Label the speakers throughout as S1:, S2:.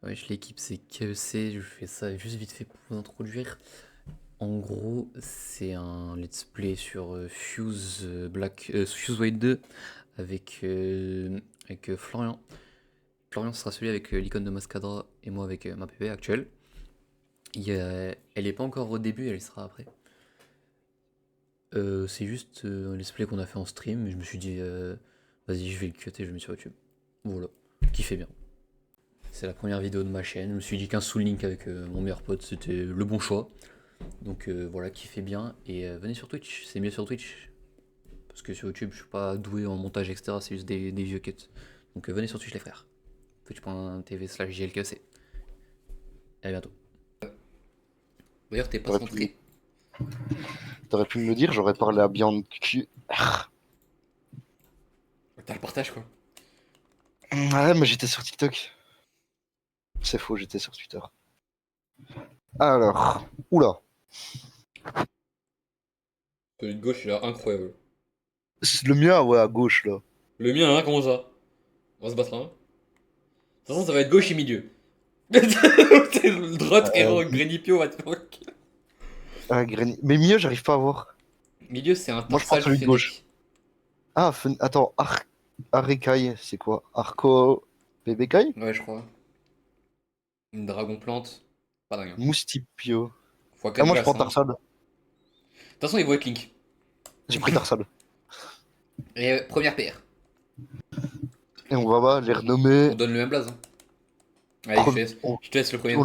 S1: Wesh, l'équipe c'est KEC, je fais ça juste vite fait pour vous introduire. En gros, c'est un let's play sur Fuse White 2 avec Florian. Florian sera celui avec l'icône de Mascadra et moi avec ma PV actuelle. Elle est pas encore au début, elle sera après. C'est juste un let's play qu'on a fait en stream, et je me suis dit, vas-y, je vais le cutter, je mets sur YouTube. Voilà, kiffez bien. C'est la première vidéo de ma chaîne. Je me suis dit qu'un Soul Link avec mon meilleur pote, c'était le bon choix. Donc voilà, kiffez bien. Et venez sur Twitch, c'est mieux sur Twitch. Parce que sur YouTube, je suis pas doué en montage, etc. C'est juste des vieux cuts. Donc venez sur Twitch, les frères. Twitch.tv/JLKC. Et à bientôt. D'ailleurs, t'es pas
S2: T'aurais
S1: centré.
S2: T'aurais pu me le dire, j'aurais parlé à Beyond Q.
S1: T'as le partage, quoi.
S2: Ouais, mais j'étais sur TikTok. C'est faux, j'étais sur Twitter. Alors, oula,
S1: Celui de gauche, il a incroyable.
S2: c'est le mien, ouais, à gauche, là.
S1: Le mien, hein, comment ça? On va se battre, hein. De toute façon, ça va être gauche et milieu. C'est droite, héros, Grenipio, what the fuck.
S2: Mais mieux, j'arrive pas à voir.
S1: Milieu, c'est un
S2: Moi, je prends
S1: Tarsal
S2: celui de gauche.
S1: Fennec.
S2: Ah, attends, Arekai, c'est quoi? Arco... Bebekai?
S1: Ouais, je crois. Une dragon plante. Pas dingue. Hein.
S2: Moustipio.
S1: Fois
S2: Ah,
S1: 4
S2: moi, je
S1: glaces,
S2: prends
S1: hein. De
S2: Tarsal.
S1: toute façon, il va être Link.
S2: J'ai pris Tarsal.
S1: Et première PR.
S2: Et on va les renommer.
S1: On donne le même blaze. Hein. Allez,
S2: Pre- on-
S1: je te laisse le premier.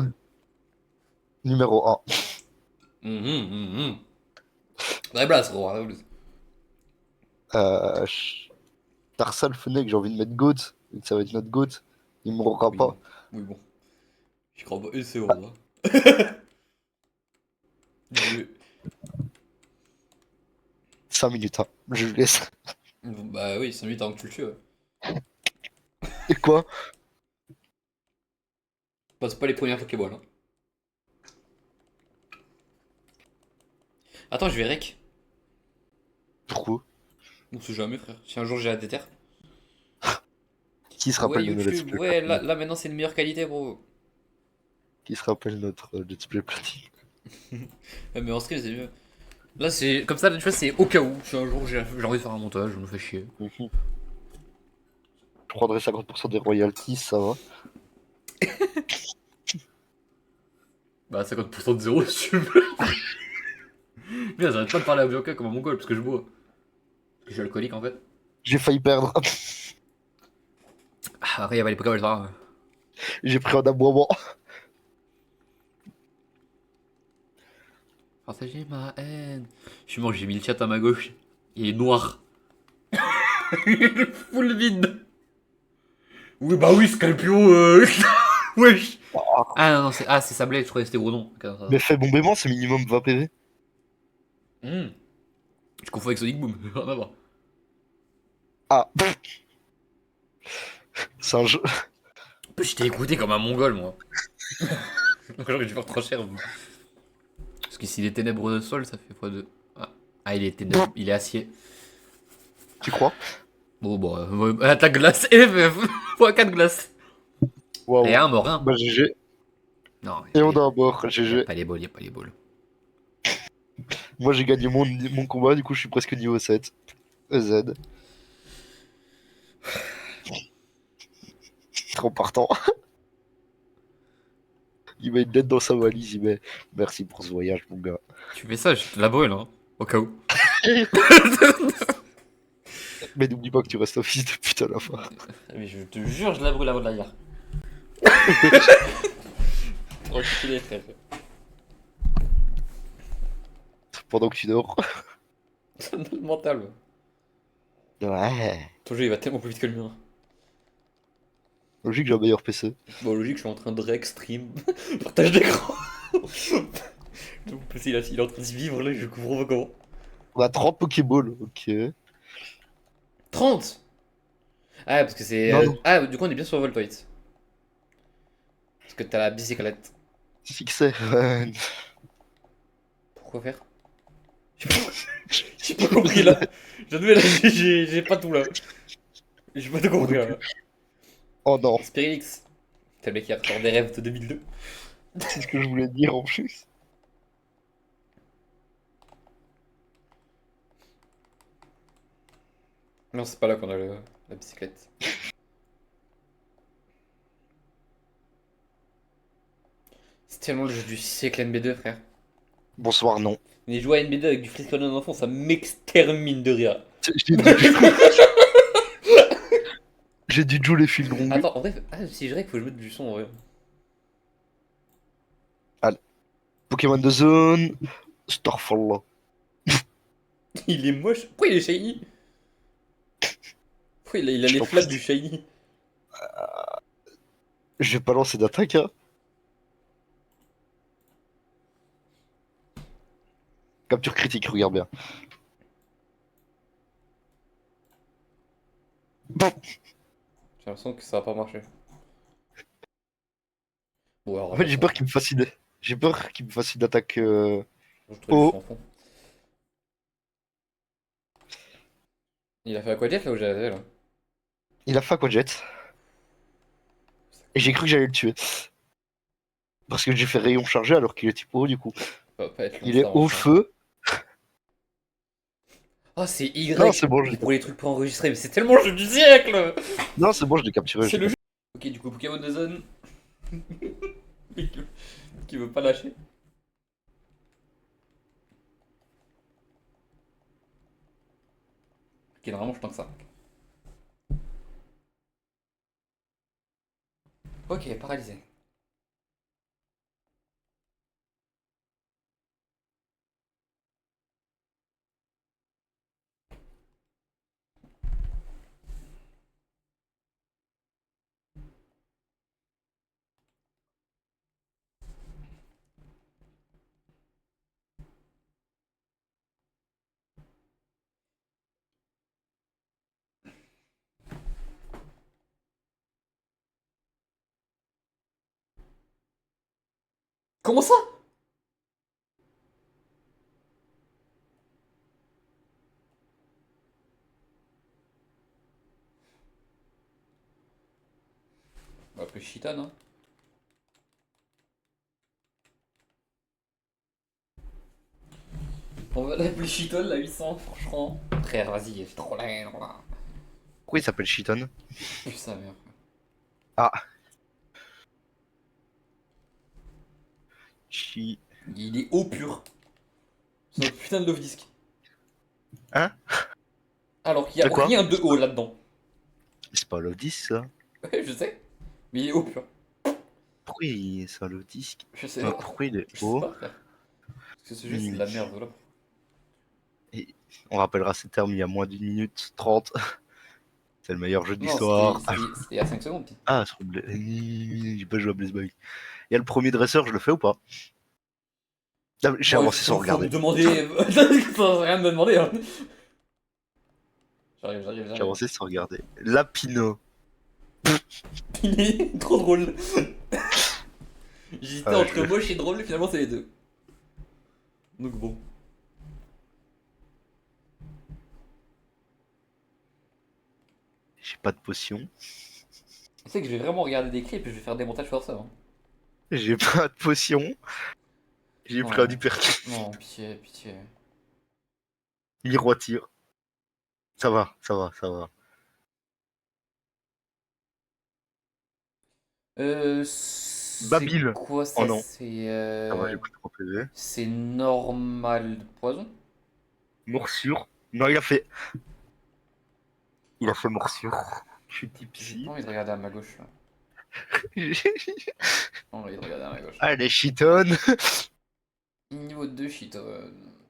S2: Numéro 1.
S1: Vrai blaze, gros. Vrai blaze.
S2: Euh, ch- Tarsal Fennec, j'ai envie de mettre Goat. Vu que ça va être notre Goat. Il mourra
S1: Oui,
S2: pas.
S1: bon. Oui, bon. J'y crois pas. Et c'est vrai, là. Je-
S2: 5 minutes, hein. Je laisse.
S1: Bah oui, 5 minutes avant que tu le tues, ouais.
S2: Et quoi?
S1: Bah, c'est pas les premières Pokéballs, hein. Attends, je vais rec.
S2: Pourquoi?
S1: On sait jamais, frère. Si un jour j'ai la déter.
S2: Qui se
S1: Ouais,
S2: rappelle de nos Let's
S1: YouTube,
S2: Play
S1: ouais,
S2: Platine?
S1: là maintenant c'est une meilleure qualité, bro.
S2: Qui se rappelle notre Let's Play Platine?
S1: Ouais, mais en stream, c'est mieux. Là, c'est comme ça, tu vois, c'est au cas où. Si un jour j'ai envie de faire un montage, je me fais chier.
S2: Mhm. Je prendrais 50% des royalties, ça va.
S1: Bah, 50% de zéro si tu veux. Bien, j'arrête pas de parler à Bianca comme un mongol parce que je bois. Parce que je suis alcoolique en fait.
S2: J'ai failli perdre.
S1: Ah, après, il y avait les Pokéballs, ça va.
S2: J'ai pris un aboiement.
S1: Partagez ma haine. Je suis mort, j'ai mis le chat à ma gauche. Il est noir. Il est full vide. Oui, bah oui, Scalpio, wesh. Ah non, non, c'est Sablé, je croyais que c'était Groudon. Ok, non, ça va.
S2: Mais fait bombément, c'est minimum 20 PV.
S1: Je confonds avec Sonic Boom, rien à voir.
S2: Ah, c'est un jeu.
S1: En plus, je t'ai écouté comme un mongol, moi. Donc j'aurais dû faire trop cher. Parce que s'il est ténèbres de sol, ça fait x2. Ah, ah, il est ténèbres, il est acier.
S2: Tu crois?
S1: Bon, bon, attaque glace et x4 glace. Et
S2: Waouh.
S1: un mort, hein.
S2: Bah, GG.
S1: Non,
S2: Et on a un mort,
S1: y a
S2: GG.
S1: pas les balls, y a pas les balls.
S2: Moi, j'ai gagné mon combat, du coup, je suis presque niveau 7. EZ. Trop partant. Il met une lettre dans sa valise, il met merci pour ce voyage, mon gars.
S1: Tu fais ça, je te la brûle, hein. Au cas où.
S2: Mais n'oublie pas que tu restes un fils de pute à la fin.
S1: Mais je te jure, je la brûle avant de la lire. Tranquille, frère.
S2: Pendant que tu dors.
S1: Ça me donne le mental.
S2: Ouais.
S1: Ton jeu il va tellement plus vite que le mien.
S2: Logique, j'ai un meilleur PC.
S1: Bon, logique, je suis en train de rec, stream, partage d'écran. Mon PC il est en train de vivre là, je comprends pas comment.
S2: On a 30 Pokéballs, ok.
S1: 30. Ah, parce que c'est.
S2: Non, non,
S1: Ah, du coup, on est bien sur Voltoid. Parce que t'as la bicyclette.
S2: fixé. Ouais.
S1: Pourquoi faire? J'ai pas compris là. J'admets là, j'ai pas tout là. J'ai pas tout
S2: Moi
S1: compris
S2: non
S1: là.
S2: plus. Oh non.
S1: Spirix. T'es le mec qui a ressort des rêves de 2002.
S2: C'est ce que je voulais dire en plus.
S1: Non, c'est pas là qu'on a la bicyclette. C'est tellement le jeu du siècle NB2, frère.
S2: Bonsoir, non.
S1: Mais jouer à NB2 avec du Frisco d'un enfant, ça m'extermine de rire.
S2: J'ai du... J'ai du Joe les fils longs.
S1: Attends, en vrai, si je dirais qu'il faut jouer du son en vrai.
S2: Allez. Pokémon de zone. Starfall.
S1: Il est moche. Pourquoi il est shiny? Pourquoi il a les
S2: Je
S1: flaps du shiny?
S2: vais pas lancer d'attaque, hein. Capture critique, regarde bien. Bon.
S1: J'ai l'impression que ça va pas marcher. Bon, alors,
S2: En fait, j'ai
S1: attention.
S2: peur qu'il me fasse une... J'ai peur qu'il me fasse une attaque...
S1: Je trouve du son
S2: Oh.
S1: en fond. Il a fait Aquajet là où j'allais là?
S2: Il a fait Aquajet. Et j'ai cru que j'allais le tuer. Parce que j'ai fait rayon chargé alors qu'il est type haut du coup.
S1: Ça va pas être long
S2: Il
S1: ça
S2: est
S1: en
S2: au
S1: vrai.
S2: feu.
S1: Oh, c'est Y
S2: Non, c'est bon, je l'ai
S1: pour les trucs préenregistrés, mais c'est tellement le jeu du siècle!
S2: Non, c'est bon, je l'ai capturé.
S1: C'est le jeu. Ok, du coup, Pokémon de zone. Qui veut pas lâcher. Qui est vraiment je que ça. Ok, paralysé. Comment ça? On va appeler Chiton, hein. On va l'appeler Chiton, la 800, franchement. Frère, vas-y, il fait trop la haine, là.
S2: Pourquoi il s'appelle Chiton?
S1: Plus sa mère.
S2: Ah. Chi...
S1: Il est eau pur. C'est un putain de love disc.
S2: Hein?
S1: Alors qu'il y
S2: De
S1: a
S2: quoi?
S1: rien de haut là-dedans.
S2: C'est pas Love 10 ça.
S1: Ouais, je sais. Mais il est eau pur.
S2: Pourquoi c'est un Love disque?
S1: Je sais
S2: Enfin,
S1: pas.
S2: pourquoi il est
S1: Je sais
S2: haut?
S1: pas, frère. Parce que ce jeu, c'est de la merde, voilà.
S2: Et on rappellera ces termes il y a moins d'une minute 30. C'est le meilleur jeu de
S1: Non,
S2: l'histoire.
S1: c'était il y a 5 secondes.
S2: Ah, j'ai pas joué à Blaze Boy. Il y a le premier dresseur, je le fais ou pas? Ah, j'ai
S1: Bon,
S2: avancé sans
S1: faut me
S2: regarder.
S1: demander. Sans rien me demander, hein. J'arrive,
S2: J'ai
S1: j'arrive.
S2: avancé sans regarder. Lapino.
S1: Il est trop drôle. J'hésitais
S2: Ah,
S1: entre moche et drôle, finalement, c'est les deux. Donc bon.
S2: J'ai pas de potion.
S1: Tu sais que je vais vraiment regarder des clips et je vais faire des montages sur ça. Hein.
S2: J'ai pas de potion. J'ai pris un
S1: Non,
S2: hyper.
S1: non, pitié, pitié.
S2: Miroiture. Ça va, ça va, ça va.
S1: C'est
S2: Babil.
S1: quoi
S2: Oh
S1: ça?
S2: non. Ça va, j'ai pris 3 PV.
S1: C'est normal de poison?
S2: Morsure. Non, il a fait. Il a fait morsure. Je suis type
S1: J'ai pas
S2: psy.
S1: envie de regarder à ma gauche là. J'ai pas envie de regarder à ma gauche.
S2: Allez, Chiton.
S1: Niveau 2, shit.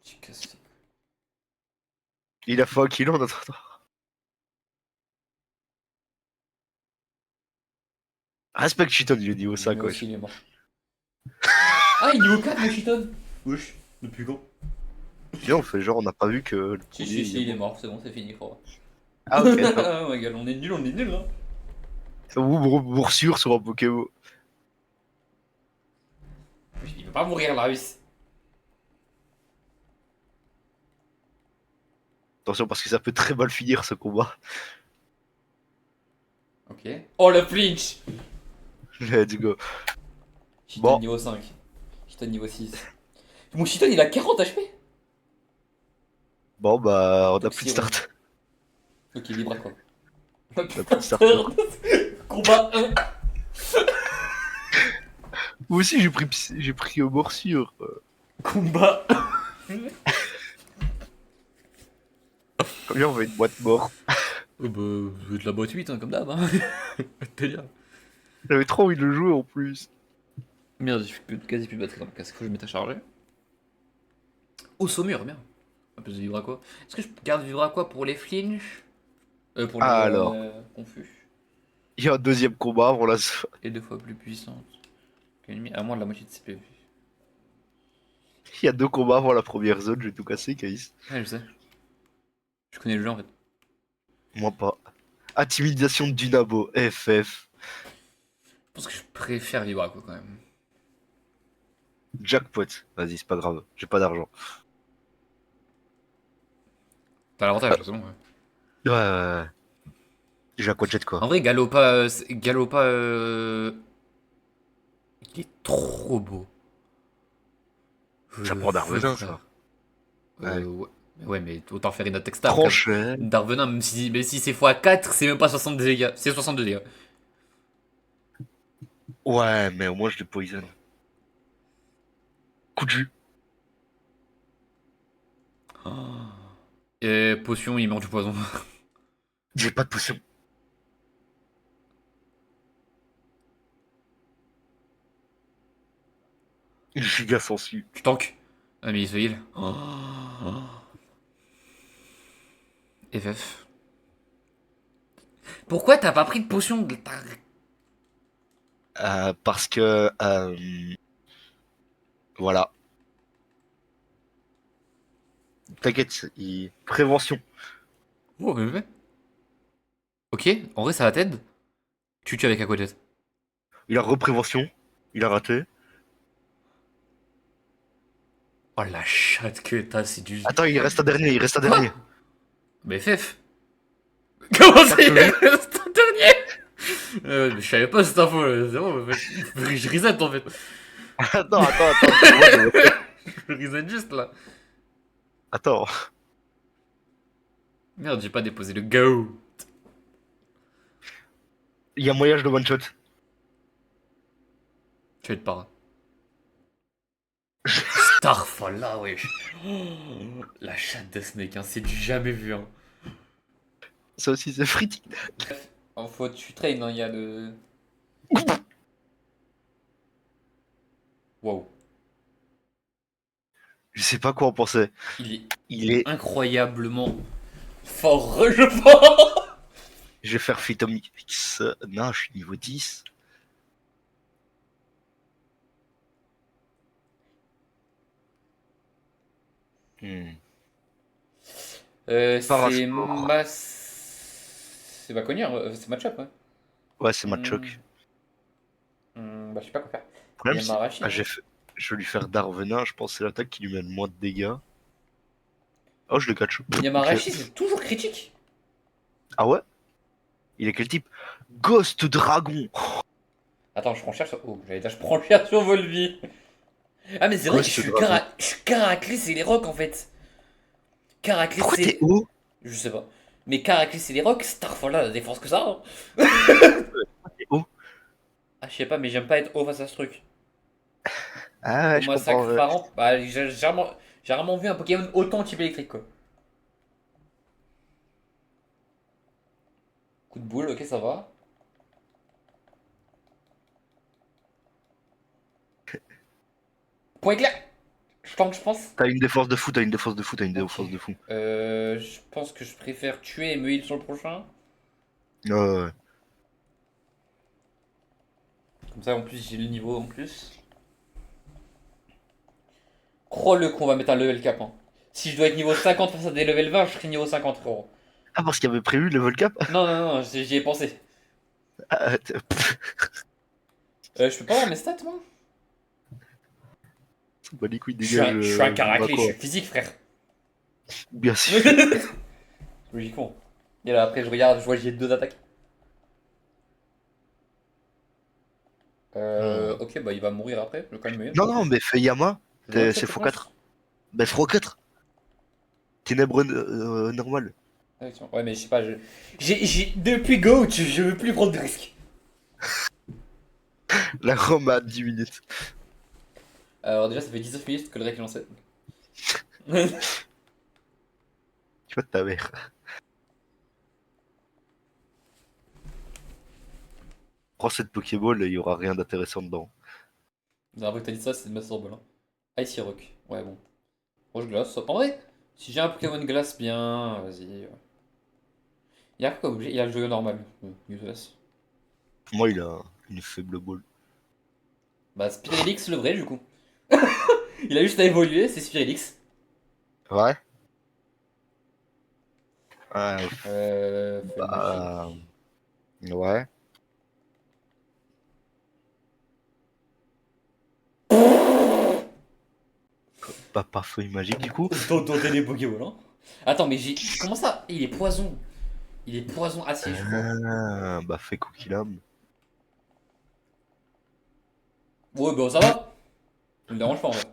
S1: Tu casses.
S2: Il a fait un kilo en attendant. Respecte Chiton, il est niveau 5,
S1: Mais aussi,
S2: wesh.
S1: il est mort. Ah, il est niveau 4, mon Shiton! Wesh, depuis quand?
S2: Viens, on fait genre, on n'a pas vu que le
S1: Si,
S2: premier.
S1: si, si, il est mort, c'est bon, c'est fini, frère.
S2: Ah, ok, top.
S1: Oh my god, on est nul, hein.
S2: Ça vous morsure sur un Pokémon.
S1: Il veut pas mourir, là, oui.
S2: Attention, parce que ça peut très mal finir ce combat.
S1: Ok. Oh, le flinch!
S2: Let's go.
S1: Shiton
S2: Bon.
S1: niveau 5. Shiton niveau 6. Mon Shiton il a 40 HP.
S2: Bon, bah, on a
S1: Donc
S2: plus de
S1: c'est bon.
S2: start.
S1: Ok, libre quoi.
S2: On a plus de starter.
S1: Combat 1.
S2: Moi aussi, j'ai pris morsure.
S1: Combat 1.
S2: Combien on va une boîte mort?
S1: Bah, de la boîte 8, hein, comme d'hab. Hein. Délire.
S2: J'avais trop envie de le jouer en plus.
S1: Merde, j'ai quasi plus de batterie dans mon casque, faut que je mette à charger. Oh, Saumur, bien. Un peu de vivre à quoi. Est-ce que je garde vivre à quoi pour les flinch pour les
S2: Alors,
S1: confus.
S2: il y a un deuxième combat avant la.
S1: Et 2 fois plus puissante qu'ennemi, à moins de la moitié de ses PV.
S2: Il y a 2 combats avant la première zone, je vais tout casser, Caïs.
S1: Ouais, je sais. Je connais le jeu en fait.
S2: Moi pas. Intimidation du Nabo, FF.
S1: Je pense que je préfère vivre à quoi quand même.
S2: Jackpot. Vas-y, c'est pas grave, j'ai pas d'argent.
S1: T'as l'avantage, c'est bon, ouais.
S2: Ouais. J'ai un quadjet
S1: En
S2: quoi.
S1: vrai, Galopa, Galopa, il est trop beau. Je
S2: Ça
S1: le
S2: prend
S1: veux,
S2: d'argent, ça.
S1: frère.
S2: Ouais.
S1: Ouais. Ouais, mais autant faire une attaque stable.
S2: Trop cher.
S1: Darvenin, même si c'est x4, c'est même pas 60 dégâts. C'est 62 dégâts.
S2: Ouais, mais au moins je le poison. Coup de jus.
S1: Oh. Et potion, il mange du poison.
S2: J'ai pas de potion. Giga sensu.
S1: Tu tank. Ah, mais il se heal. Oh. FF. Pourquoi t'as pas pris de potion
S2: Parce que. Voilà. T'inquiète, prévention.
S1: Oh, mais ouais. Ok, en vrai, ça va t'aide. Tu tues avec Aquajet.
S2: Il a reprévention. Il a raté.
S1: Oh la chatte que t'as, c'est du.
S2: Attends, il reste un dernier, il reste un
S1: Quoi?
S2: dernier.
S1: Mais FF. Comment ça, il
S2: Tartelé.
S1: reste un dernier? Mais je savais pas cette info, c'est bon, je reset en fait.
S2: Attends.
S1: Je reset juste là.
S2: Attends.
S1: Merde, j'ai pas déposé le go.
S2: Il y a moyen de one shot.
S1: Tu vas être para. Starfall là, wesh. Oh, la chatte de ce mec, hein, c'est du jamais vu. Hein.
S2: Ça aussi, c'est frites.
S1: En faut tu traînes, hein, il y a le. Waouh.
S2: Je sais pas quoi en penser.
S1: Il est
S2: Il est.
S1: incroyablement fort, je pense.
S2: Je vais faire Phytomix. Non, je suis niveau 10. Hmm.
S1: C'est
S2: Parasport.
S1: C'est Baconnière, c'est match-up, ouais.
S2: Ouais, c'est
S1: Hmm,
S2: Machoc.
S1: bah, je sais pas quoi faire.
S2: Le
S1: Il y
S2: problème,
S1: a
S2: c'est.
S1: Marashi, hein.
S2: Je vais lui faire Darvenin. Je pense que c'est l'attaque qui lui met le moins de dégâts. Oh, je le catch. Ok.
S1: Yamarashi, c'est toujours critique.
S2: Ah ouais? Il est quel type? Ghost Dragon.
S1: Attends, je prends cher sur. Oh, j'allais dire, je prends cher sur Volvi. Ah, mais c'est vrai que
S2: Ghost Dragon.
S1: je suis Caraclis et les rocs en fait. Caraclis
S2: Pourquoi t'es
S1: c'est.
S2: haut?
S1: Je sais pas. Mais Caraclis et les rocs, Starfall là, la défense que ça. Hein.
S2: T'es haut?
S1: Ah, je sais pas, mais j'aime pas être haut face à ce truc.
S2: Ah
S1: Au
S2: ouais, je comprends.
S1: massacre pharaon, bah, j'ai rarement vu un Pokémon autant type électrique quoi. Coup de boule, ok, ça va. Point éclair! Je pense.
S2: T'as une défense de fou, t'as une défense de fou, t'as une
S1: Ok.
S2: défense de fou.
S1: Je pense que je préfère tuer et me heal sur le prochain.
S2: Ouais.
S1: Comme ça, en plus, j'ai le niveau en plus. Crois-le qu'on va mettre un level cap. Hein. Si je dois être niveau 50 face à des level 20, je serai niveau 50, frérot.
S2: Ah, parce qu'il y avait prévu le vol cap?
S1: Non, j'y ai pensé.
S2: Ah,
S1: Je peux pas voir mes stats, moi?
S2: bah les couilles,
S1: Je
S2: dégage.
S1: suis un
S2: Vivre à
S1: caraclé, je
S2: quoi?
S1: suis physique, frère.
S2: Bien sûr.
S1: Logiquement. Et là, après, je regarde, je vois, j'ai 2 attaques.
S2: Hmm.
S1: Ok, bah il va mourir après, je vais quand même
S2: Non, non, mais fais Yama, c'est
S1: J'accepte, je
S2: x4.
S1: pense.
S2: Bah, x4. Ténèbres normal.
S1: Ouais, mais je sais pas, depuis Go, je veux plus prendre de risques.
S2: La Rome à 10 minutes.
S1: Alors déjà, ça fait 19 minutes que le rec est lancé.
S2: Tu vois, ta mère. Prends cette Pokéball, il y aura rien d'intéressant dedans.
S1: La dernière fois que t'as dit ça, c'est de Master Ball. Hein. Icy Rock. Ouais, bon. Roche glace. En vrai, si j'ai un Pokémon glace bien, vas-y. Il y a quoi comme objet? Il y a le jeu normal. Bon, useless.
S2: Pour moi, il a une faible ball.
S1: Bah, Spirelix, le vrai, du coup. Il a juste à évoluer, c'est Spirelix.
S2: Ouais. Ouais.
S1: Feuille
S2: Bah,
S1: magique.
S2: ouais. Pas feuille magique du coup.
S1: Autant tenter les Pokéballs, hein. Attends, mais j'ai. Comment ça? Il est poison. Il est poison acier, je crois.
S2: Bah fais Coquillam.
S1: Ouais, bah ça va. Ça me dérange pas en vrai.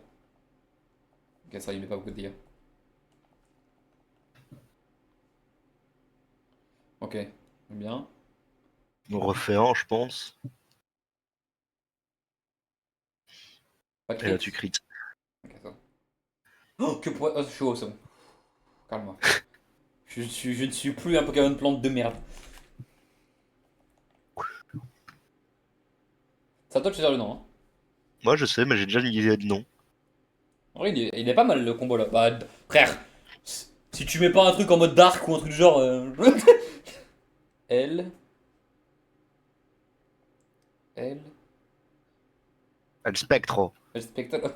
S1: Ok, ça, il met pas beaucoup de dégâts. Ok, bien.
S2: On refait un, je pense.
S1: Pas
S2: Et là
S1: crit.
S2: tu crit.
S1: Ok, ça va. Oh, que poison. Oh, je suis haut, c'est bon. Calme-moi. Je ne suis plus un Pokémon plante de merde. C'est à toi de choisir le nom, hein.
S2: Moi je sais, mais j'ai déjà une idée de nom.
S1: En vrai, il est pas mal le combo là. Bah, frère, si tu mets pas un truc en mode dark ou un truc du genre. L, L,
S2: El Spectro.
S1: L spectacle.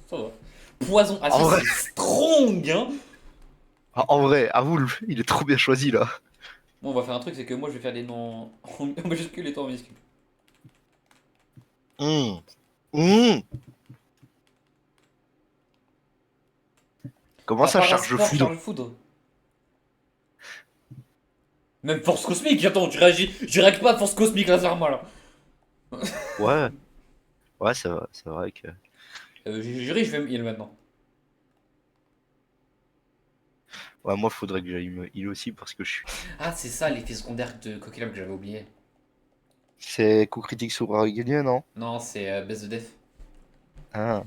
S1: Ça va. Poison
S2: En
S1: acier,
S2: vrai,
S1: c'est strong, hein.
S2: en vrai, avoue, il est trop bien choisi là.
S1: Bon, on va faire un truc, c'est que moi je vais faire les noms en majuscule et toi en minuscule.
S2: Hum. Hum. Comment
S1: Ah,
S2: ça charge
S1: parasport,
S2: foudre?
S1: charge foudre. Même force cosmique, attends, tu réagis. Je réagis pas à force cosmique laser là.
S2: Ouais, ouais, c'est vrai que.
S1: J'ai juré, je vais me heal maintenant.
S2: Ouais, moi faudrait que j'aille me heal aussi parce que je suis.
S1: Ah, c'est ça l'effet secondaire de Coquillab que j'avais oublié.
S2: C'est coup critique sur régulier, non?
S1: Non, c'est baisse de def.
S2: Ah.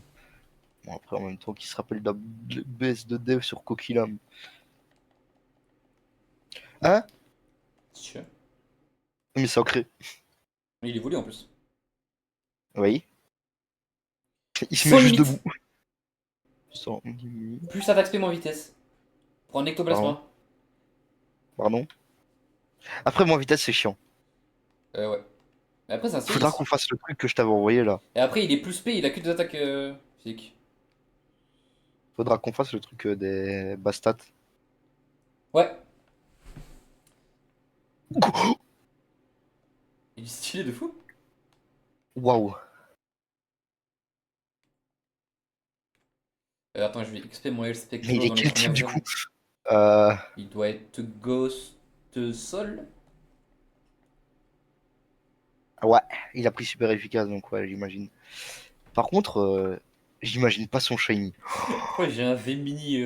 S2: Bon, après, en même temps, qui se rappelle de la baisse de dev sur Coquillam. Hein?
S1: Si tu veux.
S2: Mais c'est ancré.
S1: Il évolue en plus.
S2: Oui. Il se met
S1: Sans
S2: juste
S1: limite.
S2: debout. Sans limite.
S1: Plus attaque spé moins vitesse. Prends un
S2: Pardon.
S1: ectoplasma.
S2: Pardon. Après, moi, vitesse, c'est chiant.
S1: Ouais. Mais après, c'est un
S2: Faudra
S1: CX.
S2: qu'on fasse le truc que je t'avais envoyé là.
S1: Et après, il est plus P, il a que des attaques physiques.
S2: Faudra qu'on fasse le truc des Bastat.
S1: Ouais. Il est stylé de fou.
S2: Waouh.
S1: Attends, je vais XP mon El
S2: Mais il
S1: Spectro
S2: est
S1: dans les
S2: quel type
S1: premières
S2: du coup?
S1: zones.
S2: Euh...
S1: Il doit être Ghost Sol.
S2: Ouais, il a pris super efficace donc ouais, j'imagine. Par contre, j'imagine pas son shiny.
S1: Pourquoi j'ai un V-Mini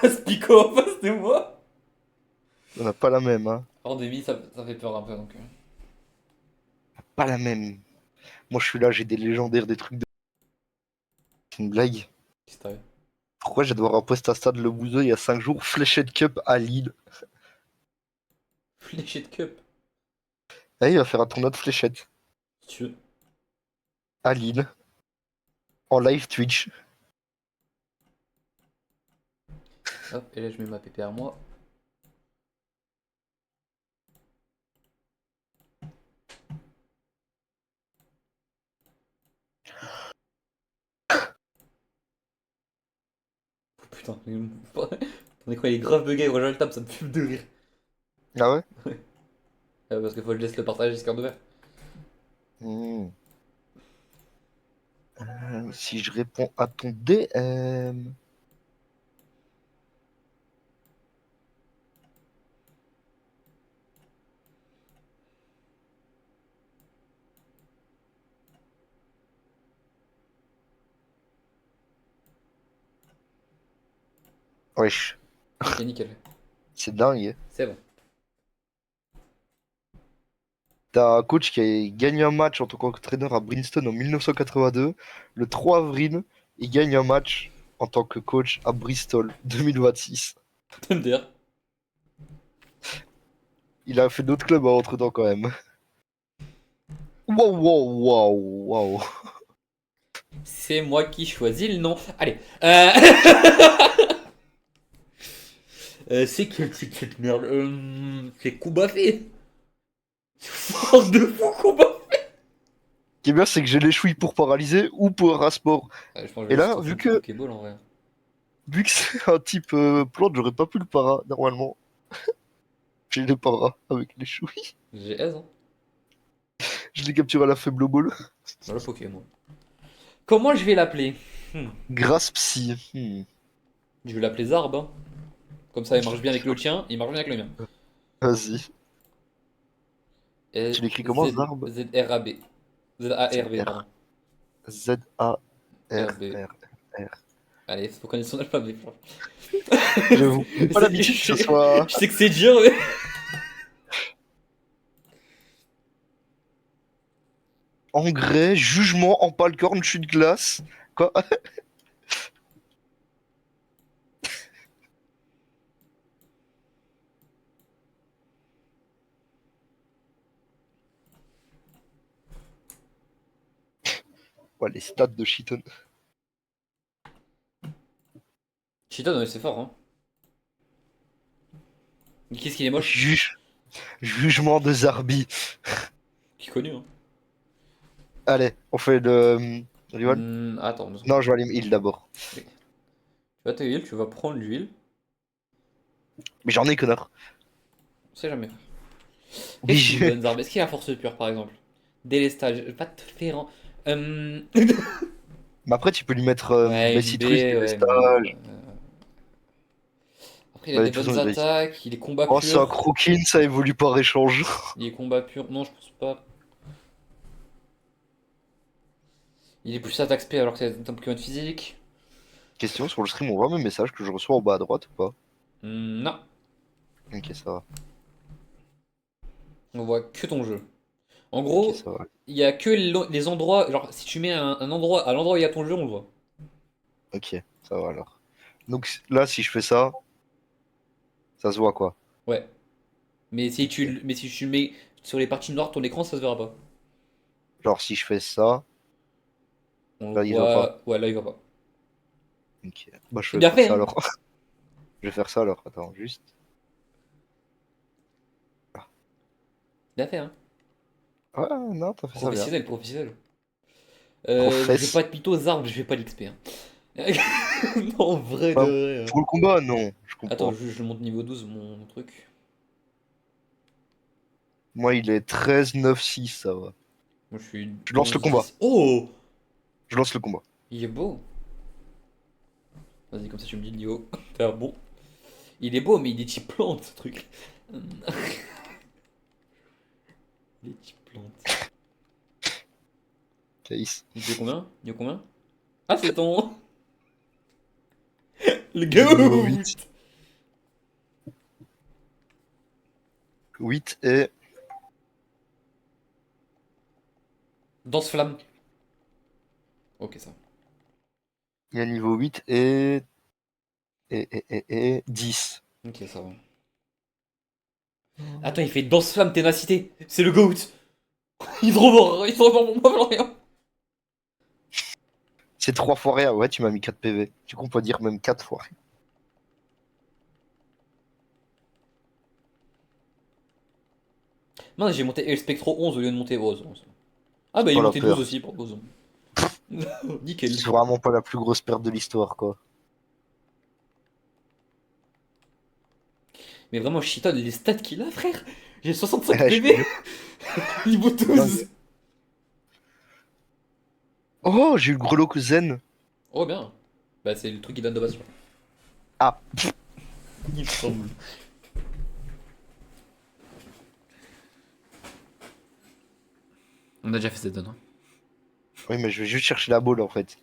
S1: Caspico en face de moi?
S2: On a pas la même, hein.
S1: Alors, V-Mini, ça fait peur un peu donc.
S2: Pas la même. Moi, je suis là, j'ai des légendaires, des trucs de. C'est une blague.
S1: Qu'est-ce que t'as eu?
S2: Pourquoi je vais devoir un post à stade le bouseux il y a 5 jours? Fléchette Cup à Lille.
S1: Fléché de cup,
S2: Ah, il va faire un tournoi de fléchettes
S1: si tu veux.
S2: à Lille. En live Twitch.
S1: Hop, et là, je mets ma PPR moi. Oh, putain, ton écran il est grave bugué, rejoins le table, ça me fume de rire.
S2: Ah ouais?
S1: Parce qu'il faut que je laisse le partage Discord ouvert.
S2: Hmm. Si je réponds à ton DM. Wesh,
S1: Ok, nickel.
S2: c'est dingue.
S1: C'est bon.
S2: T'as un coach qui a gagné un match en tant qu'entraîneur à Princeton en 1982. Le 3 avril, il gagne un match en tant que coach à Bristol 2026.
S1: Thunder.
S2: Il a fait d'autres clubs entre-temps quand même. Wow, wow, wow, wow.
S1: C'est moi qui choisis le nom. Allez. C'est quel type cette merde C'est Koubafé. Fort de fou, Koubafé.
S2: Ce qui est bien, c'est que j'ai les chouilles pour paralyser ou pour un sport.
S1: Je pense que
S2: Et
S1: je vais
S2: là,
S1: juste
S2: vu
S1: en
S2: que,
S1: Pokéball en vrai.
S2: vu que c'est un type plante, j'aurais pas pu le para, normalement. J'ai les paras avec les chouilles.
S1: J'ai aise, hein.
S2: Je l'ai capturé à la faible ball.
S1: Dans le Pokémon. Comment je vais l'appeler?
S2: Grâce psy.
S1: Je vais l'appeler Zarb, hein. Comme ça, il marche bien avec le tien, il marche bien avec le mien.
S2: Vas-y.
S1: Et
S2: Tu l'écris comment, Zarb?
S1: Z-R-A-B. Z-A-R-B, pardon. R-B.
S2: Z-A-R-R-R.
S1: Allez, faut connaître son alphabet.
S2: J'avoue. J'ai pas
S1: Je
S2: l'habitude que ce soit.
S1: sais que c'est dur, mais.
S2: Engrais, jugement, empale-corne, chute de glace. Quoi? Ouais, les stats de Cheaton.
S1: Cheetah, c'est fort, hein. Mais qu'est-ce qu'il est moche?
S2: Jugement de Zarbi.
S1: Qui est connu, hein.
S2: Allez, on fait le rival.
S1: Attends, 2 secondes.
S2: Non, je vais aller heal d'abord.
S1: Tu vas te heal, tu vas prendre l'huile.
S2: Mais j'en ai, connard.
S1: On sait jamais.
S2: Oui,
S1: Qu'est-ce qu'il nous donne, Zarb? Est-ce qu'il a force pure, par exemple? Délestage. Va te faire.
S2: Mais après, tu peux lui mettre
S1: Ouais,
S2: bah,
S1: une B,
S2: citrus,
S1: ouais, mais.
S2: stage.
S1: Après, il a
S2: Bah, de
S1: des
S2: toute façon,
S1: bonnes
S2: je vais essayer.
S1: attaques, il est combat
S2: Oh, c'est un
S1: pur.
S2: croquine, ça évolue par échange.
S1: Il est combat pur. Non, je pense pas. Il est plus attaque spé alors que c'est un Pokémon physique.
S2: Question sur le stream, on voit mes messages que je reçois en bas à droite ou pas?
S1: Non,
S2: Ok, ça va.
S1: on voit que ton jeu. En
S2: Ok,
S1: gros,
S2: ça va.
S1: il y a que les endroits. Genre, si tu mets un endroit à l'endroit où il y a ton jeu, on le voit.
S2: Ok, ça va alors. Donc là, si je fais ça, ça se voit quoi?
S1: Ouais. Mais si
S2: Ok.
S1: mais si tu le mets sur les parties noires de ton écran, ça se verra pas.
S2: Genre, si je fais ça,
S1: On le
S2: là, il va pas.
S1: voit. Ouais, là, il va pas.
S2: Ok. Bah, je
S1: C'est
S2: vais
S1: bien
S2: faire
S1: fait,
S2: ça
S1: hein?
S2: alors. Je vais faire ça alors. Attends, juste.
S1: Bien fait, hein?
S2: Ouais, non, t'as fait ça bien.
S1: Professionnel, professionnel. Je vais pas
S2: Professe.
S1: être mytho, Zarb, je vais pas l'XP, hein. Non, en vrai de
S2: Bah,
S1: vrai, hein.
S2: pour le combat, non, je
S1: Attends,
S2: comprends.
S1: je monte niveau 12 mon truc.
S2: Moi, il est 13, 9, 6, ça va.
S1: Moi, je suis
S2: Je lance le
S1: 11
S2: combat.
S1: 10. Oh!
S2: Je lance le combat.
S1: Il est beau. Vas-y, comme ça, tu me dis le niveau. T'as bon. Il est beau, mais il est type plante, ce truc. Il est type plante.
S2: Case.
S1: Niveau combien? Niveau combien? Ah, c'est ton. Le
S2: J'ai niveau
S1: GOAT!
S2: 8. 8 et.
S1: Danse flamme. Ok, ça.
S2: Il y a niveau 8 et. Et 10.
S1: Ok, ça va. Attends, il fait danse flamme ténacité. C'est le GOAT. Il est trop fort. Il est trop fort pour moi, Florian.
S2: C'est 3 fois rien. Ouais, tu m'as mis 4 PV. Du coup, on peut dire même 4 fois rien.
S1: Non, j'ai monté El Spectro 11 au lieu de monter Rose. Ah, bah,
S2: C'est
S1: il est
S2: pas la
S1: monté 12
S2: peur.
S1: aussi pour Rose. Nickel.
S2: C'est vraiment pas la plus grosse perte de l'histoire, quoi.
S1: Mais vraiment, Cheaton, les stats qu'il a, frère. J'ai 65
S2: Je
S1: PV.
S2: suis
S1: Niveau
S2: dingue.
S1: 12.
S2: Oh, j'ai eu le grelot zen.
S1: Oh, bien. Bah, c'est le truc qui donne de base.
S2: Ah,
S1: Il me semble. On a déjà fait cette donne. Hein.
S2: oui, mais je vais juste chercher la balle en fait.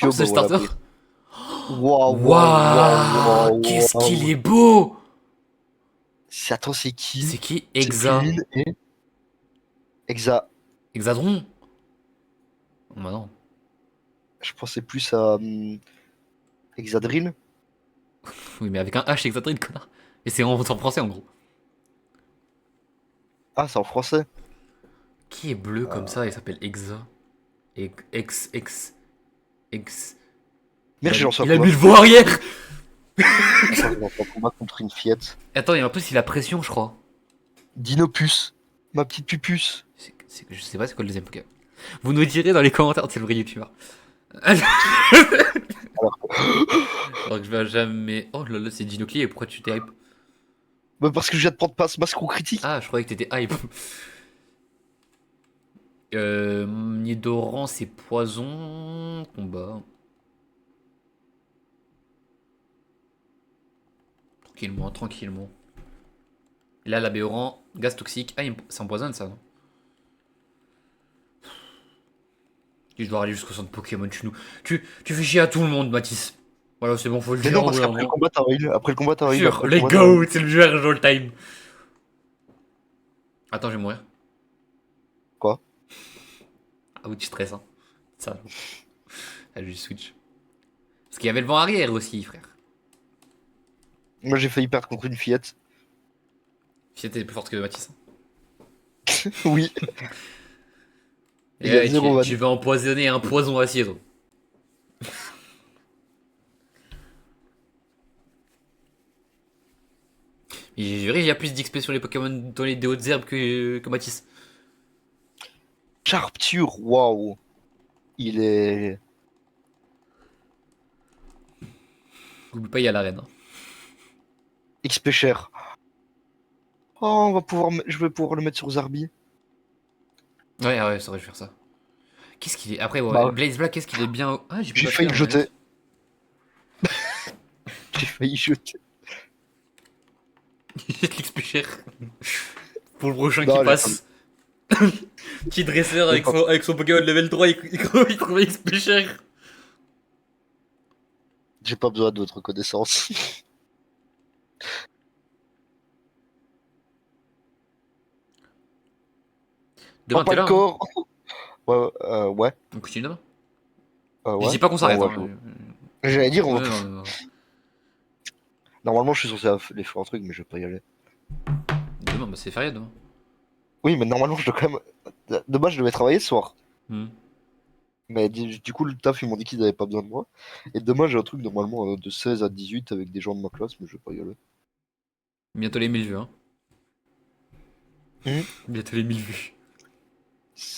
S1: Oh,
S2: Moustipio,
S1: c'est
S2: bah
S1: le
S2: voilà.
S1: starter.
S2: Waouh, waouh, waouh,
S1: Waouh,
S2: waouh,
S1: qu'est-ce qu'il
S2: waouh.
S1: est beau!
S2: Attends, c'est qui?
S1: C'est qui?
S2: C'est
S1: Exa.
S2: Pulmine et Exa.
S1: Hexadron? Oh, bah non.
S2: Je pensais plus à Exadrill.
S1: Oui, mais avec un H, Hexadron, connard. Et c'est en français en gros.
S2: Ah, c'est en français.
S1: Qui est bleu comme
S2: Euh,
S1: ça? Il s'appelle Exa. Ex.
S2: Merde, j'ai lancé un
S1: Il a
S2: combat.
S1: mis le veau arrière!
S2: Attends, j'ai lancé un combat contre une fillette.
S1: Attends, et en plus, il a pression, je crois.
S2: Dinopus. Ma petite pupus.
S1: Je sais pas c'est quoi le deuxième Pokémon. Vous nous direz dans les commentaires, c'est le vrai youtubeur.
S2: Alors,
S1: Alors que je vais jamais. Oh là là, c'est Ginocli, et pourquoi tu t'es hype?
S2: bah parce que je viens de prendre passe masque ou critique.
S1: Ah, je croyais que t'étais hype. Nidoran, c'est poison. Combat. Tranquillement, tranquillement. Et là, la Béoran, gaz toxique. Ah, ça empoisonne ça, non? Et je dois aller jusqu'au centre Pokémon chez nous. Tu fais chier à tout le monde, Mathis. Voilà, c'est bon, faut le
S2: Mais
S1: dire,
S2: non, parce
S1: ouais,
S2: qu'après le
S1: non.
S2: combat, t'as heal. Après le combat, t'as heal.
S1: Sûr,
S2: Après le
S1: let's
S2: combat, t'as heal.
S1: go, c'est le joueur all time. Attends, je vais mourir.
S2: Quoi?
S1: Ah oui, tu stresses, hein. Ça. Ah, je switch. Parce qu'il y avait le vent arrière aussi, frère.
S2: Moi, j'ai failli perdre contre une fillette.
S1: Fiat est plus forte que Mathis.
S2: Oui,
S1: Et
S2: il y a
S1: ouais,
S2: zéro
S1: tu
S2: van.
S1: vas empoisonner un poison acier, toi. Et j'ai juré, il y a plus d'XP sur les Pokémon dans les des hautes herbes que Mathis.
S2: Sharpture, waouh. Il est
S1: N'oublie pas, il y a l'arène. Hein.
S2: XP cher. Oh, on va pouvoir, je vais pouvoir le mettre sur Zarbi.
S1: Ouais, ouais, ça aurait dû faire ça. Qu'est-ce qu'il est. Après, ouais,
S2: Bah,
S1: Blaze Black, qu'est-ce qu'il est bien. Ah, j'ai plus
S2: j'ai
S1: batterie
S2: failli
S1: dans
S2: le
S1: ma
S2: jeter.
S1: manette.
S2: J'ai failli jeter.
S1: Il jette l'XP cher. Pour le prochain qui
S2: Non,
S1: passe. Petit dresseur
S2: j'ai pas,
S1: avec son Pokémon level 3, il trouve XP cher.
S2: j'ai pas besoin de votre reconnaissance.
S1: Demain,
S2: Pas
S1: t'es
S2: le
S1: là, hein.
S2: corps. Ouais, ouais,
S1: On continue demain. Je
S2: ouais.
S1: dis pas qu'on
S2: Non,
S1: s'arrête,
S2: ouais,
S1: hein.
S2: j'allais dire,
S1: Ouais, non, non.
S2: normalement, je suis censé aller faire un truc, mais je vais pas y aller.
S1: Demain, bah c'est férié demain.
S2: Oui, mais normalement, je dois quand même. Dommage, je devais travailler ce soir.
S1: Hmm.
S2: Mais du coup, le taf, ils m'ont dit qu'ils avaient pas besoin de moi. Et demain, j'ai un truc normalement de 16 à 18 avec des gens de ma classe, mais je vais pas y aller.
S1: Bientôt les 1000 vues, hein.
S2: Mhm.
S1: Bientôt les 1000 vues.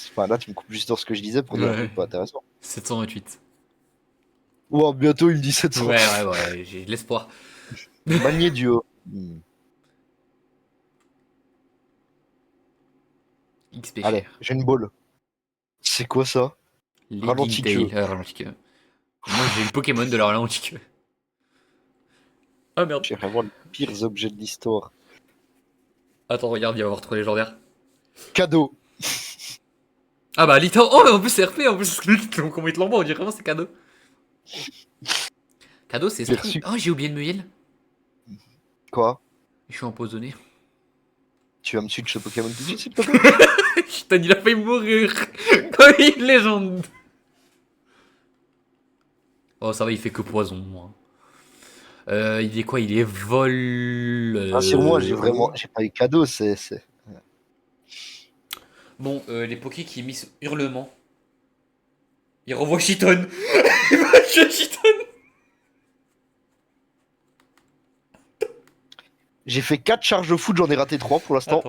S2: Enfin, là, tu me coupes juste dans ce que je disais pour dire un
S1: Ouais.
S2: truc pas intéressant.
S1: 728.
S2: Ouah, bientôt, il me dit
S1: Ouais,
S2: 700.
S1: ouais, ouais, j'ai de l'espoir.
S2: Manier du haut. Hmm.
S1: XP
S2: Allez,
S1: cher.
S2: j'ai une balle. C'est quoi ça?
S1: Legging
S2: Ralenti
S1: Tail.
S2: queue.
S1: Ralenti queue. Et moi, j'ai le Pokémon de la ralenti queue. Ah merde.
S2: J'ai vraiment les pires objets de l'histoire.
S1: Attends, regarde, il va y avoir trop légendaire.
S2: Cadeau.
S1: Ah bah, Lito. Oh, mais en plus, c'est RP. En plus, comment il te l'envoie, on dirait vraiment c'est cadeau. Cadeau, c'est string.
S2: Perçu.
S1: Oh, j'ai oublié de me heal.
S2: Quoi?
S1: Je suis empoisonné.
S2: Tu vas me switch ce Pokémon tout de suite, s'il te plaît?
S1: Putain, il a failli mourir. Comme une légende. Oh, ça va, il fait que poison, moi. Il est quoi? Il est vol.
S2: Rassure-moi, j'ai
S1: Eau.
S2: vraiment. J'ai pas eu cadeau, c'est.
S1: Bon, les Poké qui misent hurlement. Il revoit Chiton. Il va tuer Chiton.
S2: J'ai fait 4 charges de foot, j'en ai raté 3 pour l'instant.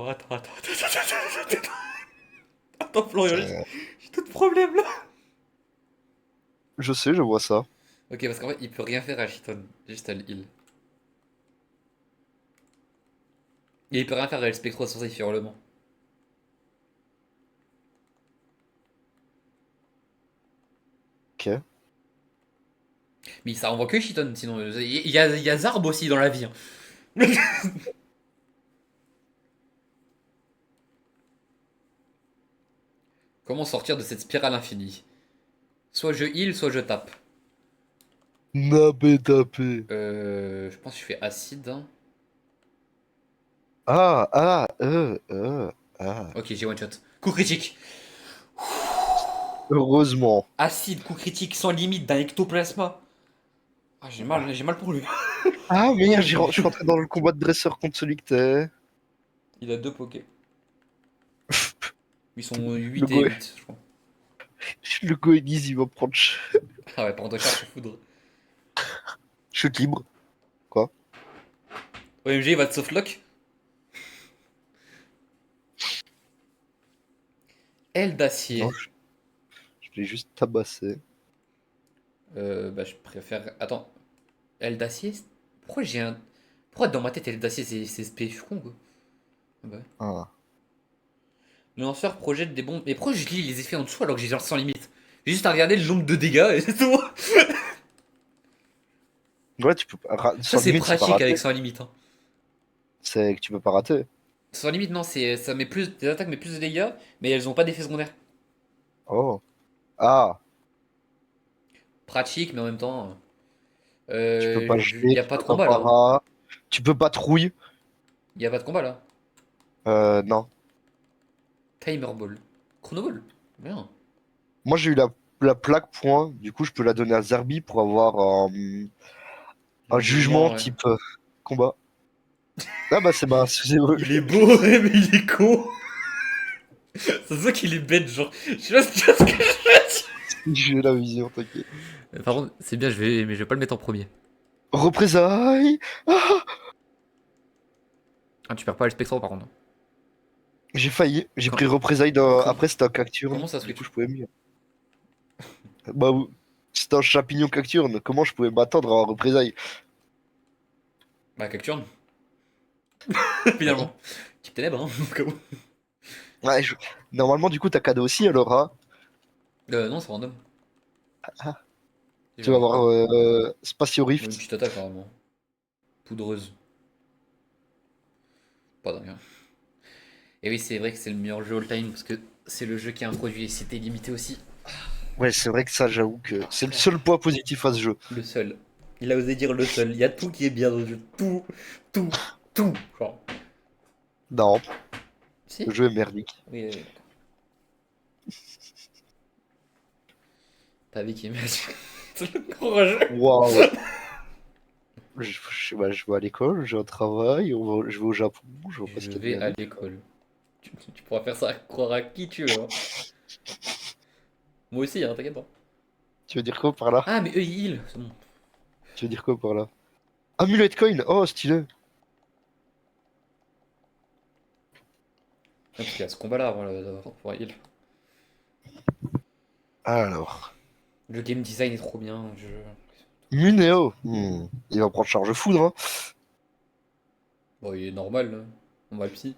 S1: Attends, Florian,
S2: C'est-
S1: j'ai tout de problème là.
S2: Je sais, je vois ça.
S1: Ok, parce qu'en fait, il peut rien faire à Chiton. Juste à l'île. Et il peut rien faire à El Spectro sans ça, il fait hurlement.
S2: Ok.
S1: Mais ça renvoie que Chiton, sinon. Il y a Zarb aussi dans la vie. Hein. Comment sortir de cette spirale infinie? Soit je heal, soit je tape.
S2: Nabé tapé.
S1: Je pense que je fais acide, hein.
S2: Ah, ah, ah.
S1: Ok, j'ai one shot. Coup critique.
S2: Heureusement.
S1: Acide, coup critique sans limite d'un ectoplasma. Ah, j'ai mal pour lui.
S2: Ah, merde, je suis rentré dans le combat de dresseur contre solitaire.
S1: Il a deux pokés. Ils sont
S2: Le
S1: 8 et
S2: go,
S1: 8, je crois.
S2: le Goenise, il va prendre
S1: Ah ouais, par contre, charge foudre.
S2: chute libre. Quoi?
S1: OMG, il va te softlock. Aile
S2: Non,
S1: d'acier.
S2: je l'ai juste tabassé.
S1: Bah, je préfère. Attends, aile d'acier? Pourquoi j'ai un. Pourquoi dans ma tête, aile d'acier, c'est SP? Je suis con, quoi. Ah bah ouais.
S2: Ah.
S1: Le lanceur projette des bombes. Mais pourquoi je lis les effets en dessous alors que j'ai genre sans limite? J'ai juste à regarder le nombre de dégâts et c'est tout.
S2: Ouais, tu peux pas.
S1: Ça,
S2: Sans
S1: c'est
S2: limite, c'est pas
S1: pratique avec
S2: raté.
S1: sans limite, hein.
S2: C'est que tu peux pas rater.
S1: Sans limite, non, ça met plus. Des attaques mettent plus de dégâts, mais elles ont pas d'effet secondaire.
S2: Oh. Ah.
S1: Pratique, mais en même temps.
S2: Tu peux pas
S1: Y
S2: geler,
S1: a
S2: tu
S1: pas de
S2: peux pas
S1: combat là.
S2: para. Tu peux pas trouille.
S1: Y a pas de combat là.
S2: Non.
S1: Timer Ball. Chrono Ball. Bien.
S2: Moi, j'ai eu la plaque point. Du coup, je peux la donner à Zerbi pour avoir un jugement
S1: Jugement, ouais.
S2: type combat. Ah bah, c'est
S1: Il est beau, ouais, mais il est con. Ça se voit qu'il est bête, genre. Je sais pas ce que je fais.
S2: j'ai la vision, t'inquiète.
S1: Par contre, c'est bien, mais je vais pas le mettre en premier.
S2: Représailles. Ah,
S1: Ah, tu perds pas le spectro par contre.
S2: j'ai failli. J'ai
S1: Quand,
S2: pris représailles
S1: com-
S2: après c'était un cacturne.
S1: comment ça
S2: Du coup,
S1: switch?
S2: je pouvais mieux. Bah, c'était un champignon cacturne. Comment je pouvais m'attendre à un représailles?
S1: Bah, Cacturne,
S2: Ouais.
S1: finalement. Type ténèbres, hein, au cas où.
S2: Ouais, normalement, du coup, t'as cadeau aussi, alors, hein.
S1: Non, c'est random.
S2: Ah,
S1: Je
S2: tu vas
S1: verrai.
S2: avoir Spatio
S1: Ou une
S2: Rift.
S1: petite attaque, carrément. Poudreuse. Pas dingue, hein. Et oui, c'est vrai que c'est le meilleur jeu all-time parce que c'est le jeu qui a introduit les cités limitées aussi.
S2: Ouais, c'est vrai que ça, j'avoue que c'est le
S1: Frère,
S2: seul point positif à ce jeu.
S1: le seul. Il a osé dire le seul. Il y a tout qui est bien dans le jeu. Tout, tout, tout. Genre.
S2: Non, le
S1: Si?
S2: jeu est merdique.
S1: Oui, oui, d'accord. T'as vu qui est magique. C'est le gros jeu.
S2: Waouh. Je vais à l'école, j'ai un travail, je vais au Japon, je vois pas ce
S1: Je
S2: qu'il y a de
S1: vais à
S2: merdique.
S1: l'école. Tu pourras faire ça croire à qui tu veux, hein. Moi aussi, hein, t'inquiète pas.
S2: Tu veux dire quoi par là?
S1: Ah, mais eux, ils heal. C'est bon.
S2: Tu veux dire quoi par là? Amulet coin, oh stylé.
S1: Ah, parce qu'il y a ce combat-là avant pour pouvoir heal.
S2: Alors,
S1: Le game design est trop bien.
S2: Muneo. Il va prendre charge foudre, hein.
S1: Bon, il est normal, là. On va le psy.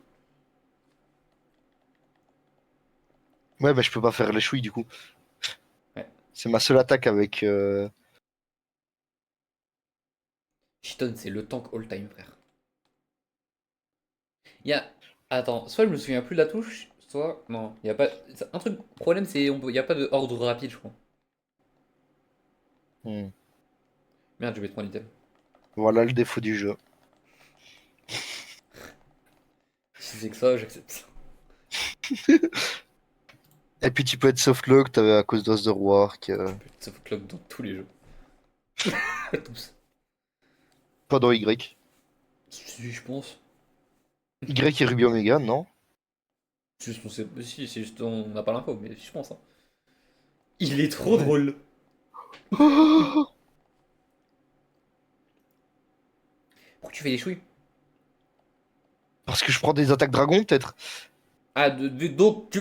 S2: Ouais, mais je peux pas faire les chouilles du coup.
S1: Ouais.
S2: C'est ma seule attaque avec.
S1: Shiton, c'est le tank all-time, frère. Il y a. Attends, soit je me souviens plus de la touche, soit. Non, il y a pas. Un truc, problème, c'est il y a pas de ordre rapide, je crois.
S2: Hmm.
S1: Merde, je vais te prendre l'item.
S2: Voilà le défaut du jeu.
S1: Si c'est que ça, j'accepte.
S2: Et puis tu peux être softlock, t'avais à cause d'Os de Wark.
S1: Ça faut clock dans tous les jeux. Tous.
S2: Pas dans Y.
S1: Si, je pense.
S2: Y et Ruby Omega, non?
S1: Si, c'est juste, on n'a pas l'info, mais je pense, hein. Il est trop
S2: Ouais.
S1: drôle. Pourquoi tu fais des chouilles?
S2: Parce que je prends des attaques dragon, peut-être.
S1: Ah, donc,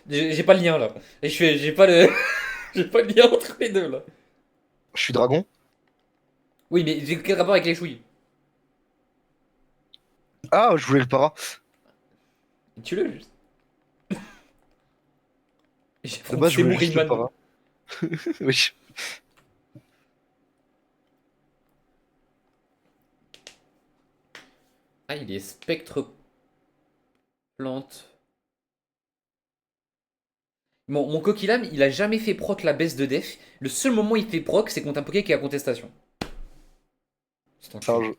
S1: j'ai pas le lien, là. J'ai pas le. J'ai pas le lien entre les deux, là.
S2: Je suis dragon.
S1: Oui, mais j'ai quel rapport avec les chouilles?
S2: Ah, je voulais le para.
S1: Tu le juste.
S2: De
S1: J'affronte
S2: base, je voulais
S1: Seymour
S2: juste le
S1: Hillman.
S2: para. Oui.
S1: Ah, il est spectre plante. Mon Kokilam, il a jamais fait proc la baisse de def. Le seul moment où il fait proc, c'est contre un Poké qui est à contestation. C'est
S2: C'est un
S1: enculé.
S2: jeu.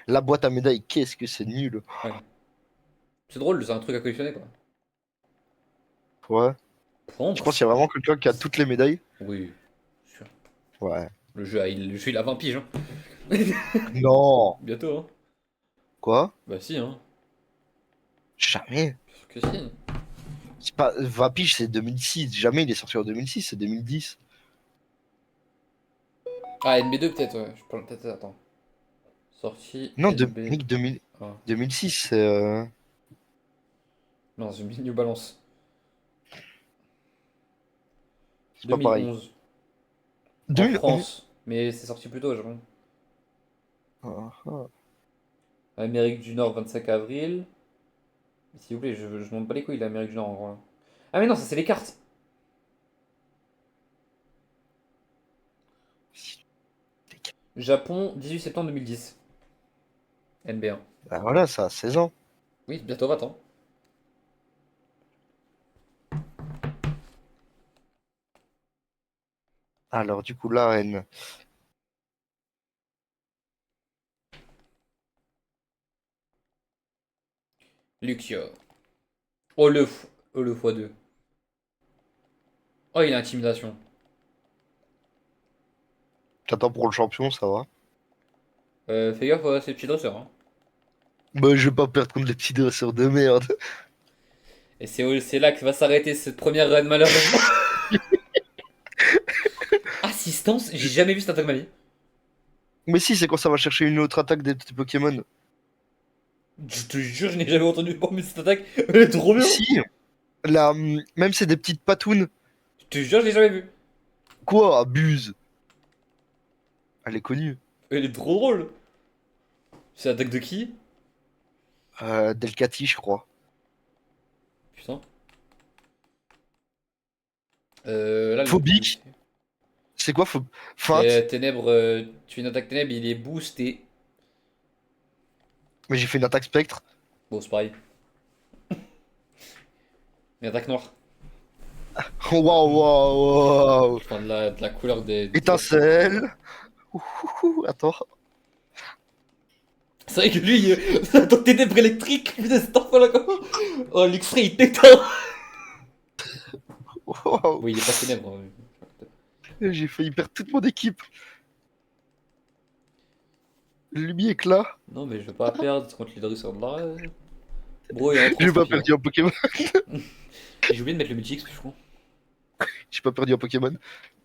S2: La boîte à médailles, qu'est-ce que c'est nul.
S1: Ouais. C'est drôle, c'est un truc à collectionner quoi.
S2: Ouais.
S1: Bon,
S2: Je
S1: bah,
S2: pense qu'il y a vraiment quelqu'un qui a toutes les médailles.
S1: oui, sûr.
S2: Ouais.
S1: Le jeu, il a 20 piges, hein.
S2: Non.
S1: Bientôt, hein.
S2: Quoi?
S1: Bah si, hein.
S2: Jamais.
S1: Bien sûr que si.
S2: C'est pas... Vapige, c'est 2006. Jamais il est sorti en 2006, c'est 2010.
S1: Ah, NB2 peut-être, ouais. Je parle peut-être, attends. Sortie
S2: Non,
S1: NB.
S2: mec, 2000...
S1: Ah.
S2: 2006, c'est...
S1: Non, c'est une New Balance.
S2: c'est pas pareil.
S1: 2011. En
S2: 2011.
S1: France. Mais c'est sorti plus tôt, je crois.
S2: Ah, ah.
S1: Amérique du Nord, 25 avril. S'il vous plaît, je monte pas les couilles, l'Amérique du Nord en gros. Ah, mais non, ça c'est les cartes. Japon, 18 septembre 2010. NB1.
S2: Bah voilà, ça a 16 ans.
S1: Oui, bientôt 20 ans.
S2: Alors, du coup, l'arène.
S1: Luxio. Oh, le x2. Oh, il a intimidation.
S2: T'attends pour le champion, ça va.
S1: Fais gaffe à ces petits dresseurs, hein.
S2: Bah, je vais pas perdre contre les petits dresseurs de merde.
S1: Et c'est là que va s'arrêter cette première run, malheureusement. Assistance, j'ai jamais vu cette attaque de ma vie.
S2: Mais si, c'est quand ça va chercher une autre attaque des petits Pokémon.
S1: Je te jure, je n'ai jamais entendu parler de cette attaque. Elle est trop bien.
S2: Si, la... même c'est des petites patounes.
S1: Je te jure, je l'ai jamais vue.
S2: Quoi, abuse. Elle est connue.
S1: Elle est trop drôle. C'est l'attaque de qui?
S2: Delcati, je crois.
S1: Putain. Là,
S2: Phobique. C'est quoi, feinte?
S1: Ténèbres, tu fais une attaque ténèbres, il est boosté.
S2: Mais j'ai fait une attaque spectre.
S1: Bon, c'est pareil. Une attaque noire.
S2: Waouh, waouh, waouh.
S1: Enfin, de la couleur des
S2: Étincelle. Attends.
S1: C'est vrai que lui, attends, ténèbres électriques, putain, c'est enfant là comment? Oh, l'X-ray il t'éteint.
S2: Waouh.
S1: Oui, il est pas ténèbres, hein.
S2: J'ai failli perdre toute mon équipe. Lui éclat.
S1: Non, mais je vais pas perdre contre l'hydrisseur de la. Bro, il est en
S2: J'ai
S1: transe,
S2: pas
S1: tranquille, hein.
S2: perdu un Pokémon.
S1: J'ai oublié de mettre le multi-X, je crois,
S2: J'ai pas perdu un Pokémon.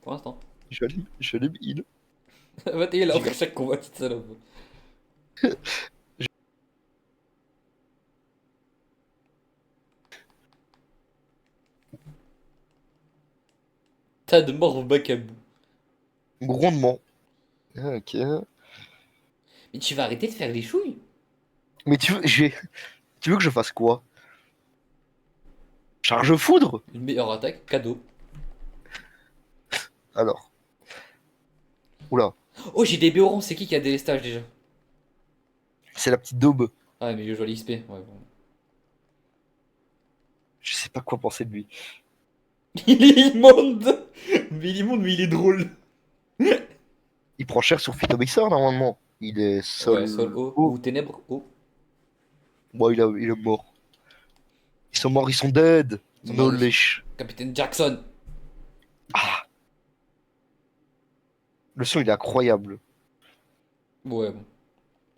S1: pour l'instant.
S2: Je l'ai heal.
S1: Va t'es là,
S2: J'ai
S1: après chaque combat, petite salope. Tas de morts au bac à bout.
S2: grondement. Ah, ok.
S1: Mais tu vas arrêter de faire les chouilles?
S2: Mais tu veux que je fasse quoi? Charge foudre?
S1: Une meilleure attaque, cadeau.
S2: Alors. Oula.
S1: Oh, j'ai des Béorons, c'est qui a des stages déjà?
S2: C'est la petite daube.
S1: Ah, mais je vois l'XP, ouais, bon.
S2: Je sais pas quoi penser de lui.
S1: Il est immonde! Mais il est immonde, mais il est drôle.
S2: Il prend cher sur Phytomixer normalement. Il est
S1: Ouais, sol
S2: sol
S1: haut
S2: haut.
S1: ou ténèbres haut.
S2: Bon, il est mort. Ils sont morts, ils sont dead.
S1: Ils sont morts,
S2: Knowledge.
S1: Capitaine Jackson.
S2: Ah, le son il est incroyable.
S1: Ouais, bon.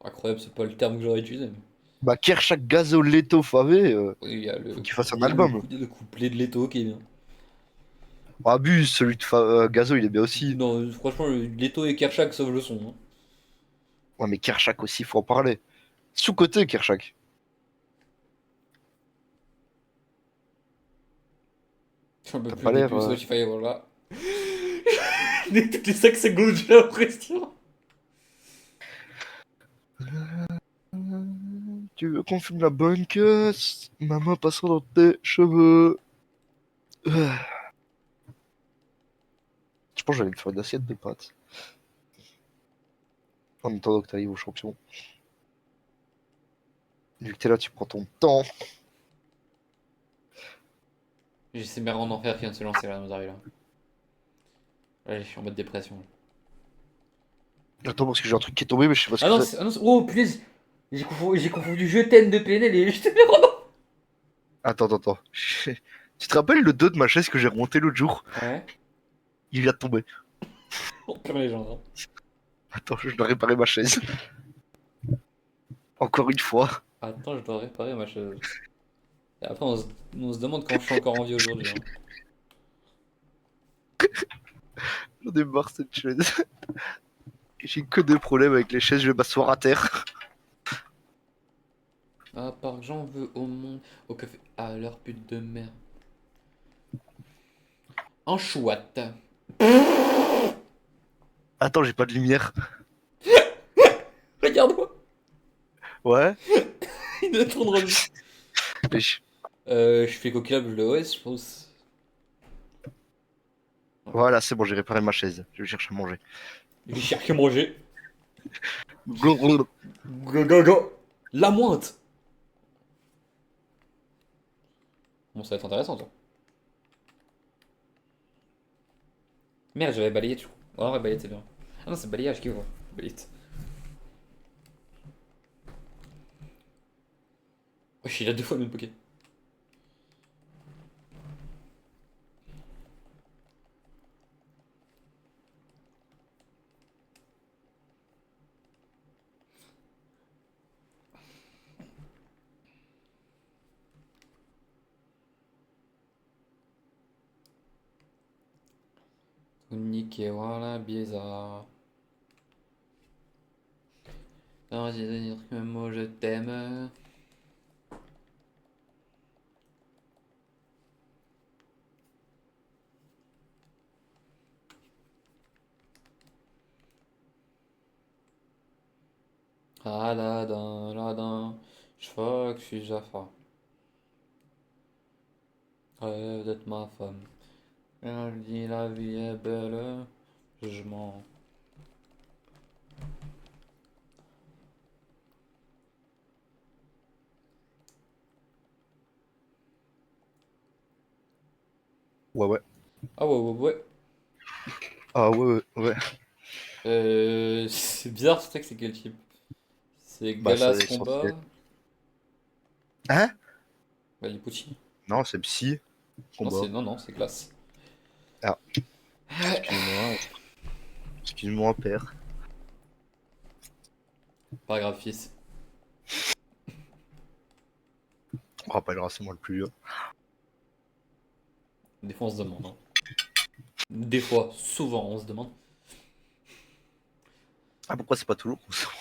S1: Incroyable, c'est pas le terme que j'aurais utilisé. Mais...
S2: Bah, Kershak Gazoleto Favé,
S1: Oui, il y a
S2: faut qu'il fasse un
S1: le
S2: album.
S1: couplet de Leto qui est bien.
S2: Abuse, celui de Gazo il est bien aussi.
S1: Non, franchement, Leto et Kershak sauvent le son, hein.
S2: Ouais, mais Kershak aussi, faut en parler. Sous-côté Kershak.
S1: J'en peux
S2: T'as
S1: plus
S2: pas
S1: des
S2: l'air.
S1: pubs Spotify, voilà. Toutes les 5 secondes, j'ai l'impression.
S2: Tu veux qu'on fume la bonne queue? Ma main passera dans tes cheveux. Je pense que j'allais me faire une assiette de pâtes. En attendant que t'arrives au champion. Vu que t'es là, tu prends ton temps.
S1: J'ai ces mères en enfer qui vient de se lancer là, Nozari là. Là, je suis en mode dépression.
S2: Attends, parce que j'ai un truc qui est tombé, mais je sais pas ce
S1: Ah
S2: que
S1: non,
S2: c'est.
S1: ah non, oh punaise! J'ai confondu je t'aime de PNL et je te mets Ronan!
S2: Attends, attends, attends. Tu te rappelles le dos de ma chaise que j'ai remonté l'autre jour?
S1: Ouais.
S2: Il vient de tomber.
S1: Oh, pure légende. Hein.
S2: Attends, je dois réparer ma chaise. Encore une fois.
S1: Attends, je dois réparer ma chaise. Et après, on se demande quand je suis encore en vie aujourd'hui. Hein.
S2: J'en ai marre cette chaise. J'ai que des problèmes avec les chaises, je vais m'asseoir à terre.
S1: À part que j'en veux au monde, au café, à leur pute de merde. En chouette.
S2: Attends, j'ai pas de lumière.
S1: Regarde-moi!
S2: Ouais.
S1: Il est trop drôle.
S2: Mais
S1: Je fais coquillage le OS, je pense.
S2: voilà, c'est bon, j'ai réparé ma chaise. Je vais chercher à manger.
S1: Je cherche à manger.
S2: Blablabla.
S1: Go, go, go. La mointe. Bon, ça va être intéressant, toi. Merde, j'avais balayé, du coup. Oh, ouais, balayette, c'est bien. Ah non, c'est balayage qui ouvre. Balayette. Oh, il a deux fois le même poké. Niqué, voilà, bizarre. Non, j'ai dire que moi je t'aime. Aladin, je crois que je suis Jaffa. Rêve d'être ma femme. Elle dit la vie est belle, je mens.
S2: Ouais, ouais.
S1: Ah ouais, ouais, ouais.
S2: Ah ouais, ouais, ouais.
S1: C'est bizarre ce truc, c'est quel type? C'est
S2: Bah, ça
S1: Galas
S2: est censé
S1: Combat,
S2: être. Hein?
S1: bah Lipucci.
S2: Non, c'est psy.
S1: Non,
S2: Combat.
S1: non, c'est Glace.
S2: Ah, excuse-moi. Excuse-moi, père.
S1: Pas grave, fils.
S2: On rappellera, c'est moi le plus vieux.
S1: Des fois, on se demande. Hein. Des fois, souvent, on se demande.
S2: Ah, pourquoi c'est pas toujours qu'on se demande.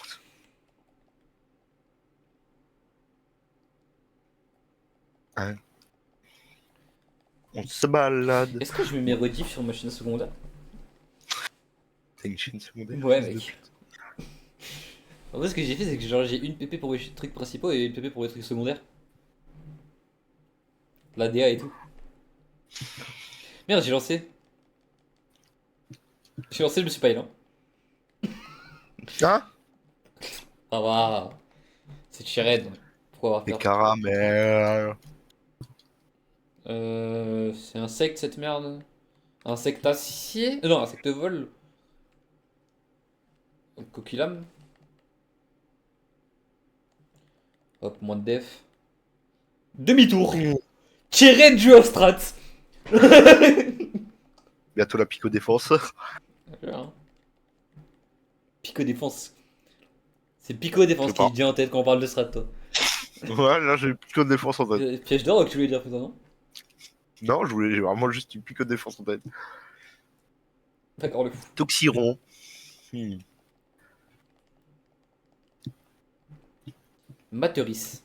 S2: Hein? On se balade.
S1: Est-ce que je mets mes rediffs sur ma chaîne secondaire?
S2: T'as une chaîne secondaire,
S1: Ouais,
S2: fils de
S1: mec.
S2: pute.
S1: En vrai, ce que j'ai fait, c'est que genre, j'ai une PP pour les trucs principaux et une PP pour les trucs secondaires. La DA et tout. Merde, j'ai lancé. J'ai lancé, je me suis pas là.
S2: Hein?
S1: Ça va. C'est Chired. Pourquoi avoir
S2: Des
S1: peur?
S2: caramels.
S1: C'est insecte cette merde. Insectacier? Non, insecte vol. Coquillam. Hop, moins de def. Demi-tour.
S2: Mmh.
S1: Chired du off strat.
S2: Bientôt la pico défense.
S1: Pico défense. C'est Pico
S2: Je
S1: défense
S2: sais
S1: qui
S2: pas.
S1: te dit en tête quand on parle de strat, toi.
S2: Ouais, là j'ai une pico défense en tête.
S1: Piège d'or ou que tu voulais dire plutôt, non?
S2: Non, j'ai vraiment juste une pico défense en tête.
S1: D'accord, le fou.
S2: Toxiron. Hmm.
S1: Materis.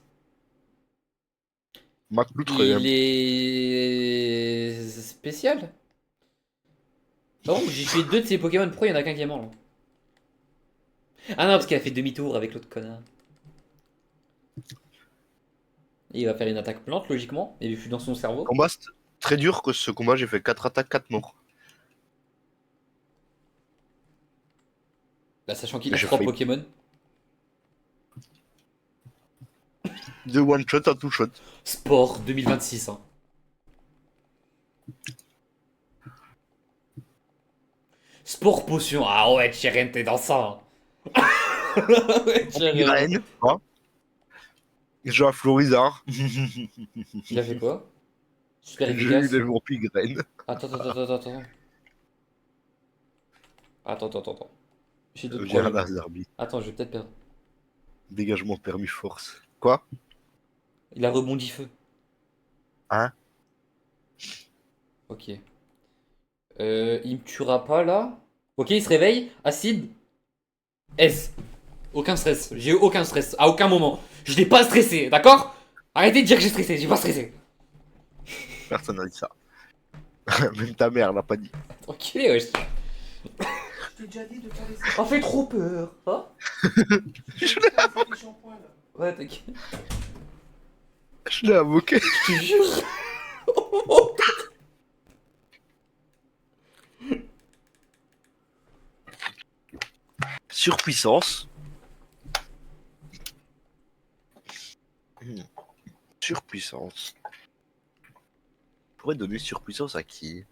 S2: McLoutre.
S1: Il est spécial. Par contre, j'ai tué deux de ces Pokémon. Pourquoi il y en a qu'un qui est mort là? Ah non, parce qu'il a fait demi-tour avec l'autre connard. Et il va faire une attaque plante, logiquement. Et je suis dans son cerveau.
S2: Combat, c'était très dur que ce combat, j'ai fait 4 attaques, 4 morts.
S1: Là, sachant qu'il
S2: Mais
S1: a
S2: j'ai
S1: 3
S2: failli.
S1: Pokémon.
S2: 2 one shot, un two shot.
S1: Sport 2026. Hein. Sport potion. Ah ouais, Tyrion, t'es dans ça. Ouais, Tyrion.
S2: Graine, hein. Jean Florizard.
S1: Il a fait quoi? Super
S2: J'ai eu
S1: efficace.
S2: les vampires.
S1: Attends, attends, attends, attends, attends. Attends, attends, attends. J'ai d'autres
S2: J'ai un
S1: problèmes.
S2: Azarbi.
S1: Attends, je vais peut-être perdre.
S2: Dégagement permis force. Quoi?
S1: Il a rebondi feu.
S2: Hein?
S1: Ok. Il me tuera pas là. Ok, il se réveille. Acide. S. Aucun stress. J'ai eu aucun stress. À aucun moment. Je n'ai pas stressé, d'accord? Arrêtez de dire que j'ai stressé. J'ai pas stressé.
S2: Personne n'a dit ça. Même ta mère l'a pas dit.
S1: Tranquille, wesh. Je t'ai déjà dit de pas laisser. Ça fait trop peur. Hein? Ouais, t'inquiète.
S2: Je l'ai invoqué.
S1: Je te jure.
S2: Surpuissance. Surpuissance. On pourrait donner surpuissance à qui?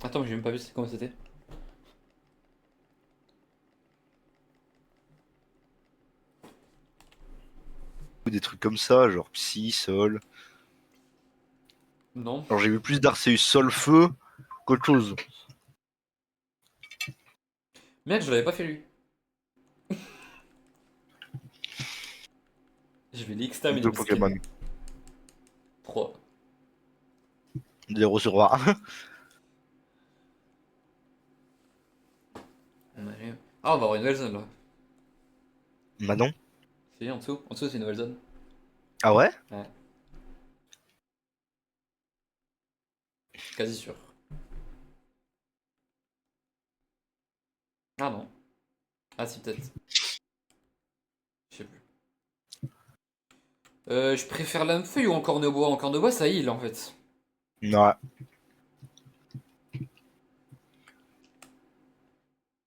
S1: Attends, j'ai même pas vu comment c'était.
S2: Ou des trucs comme ça, genre psy, sol.
S1: Non.
S2: Alors j'ai vu plus d'Arceus sol-feu qu'autre chose.
S1: Merde, je l'avais pas fait lui. Je vais l'exterminer.
S2: Deux Pokémon.
S1: 3.
S2: 0 sur 20.
S1: Ah, on va avoir une nouvelle zone là.
S2: Manon.
S1: C'est en dessous. En dessous, c'est une nouvelle zone.
S2: Ah ouais?
S1: Ouais. Quasi sûr. Ah non. Ah si, peut-être. Je sais plus. Je préfère lame-feuille ou encore de bois? Encore de bois, ça heal en fait.
S2: Ouais.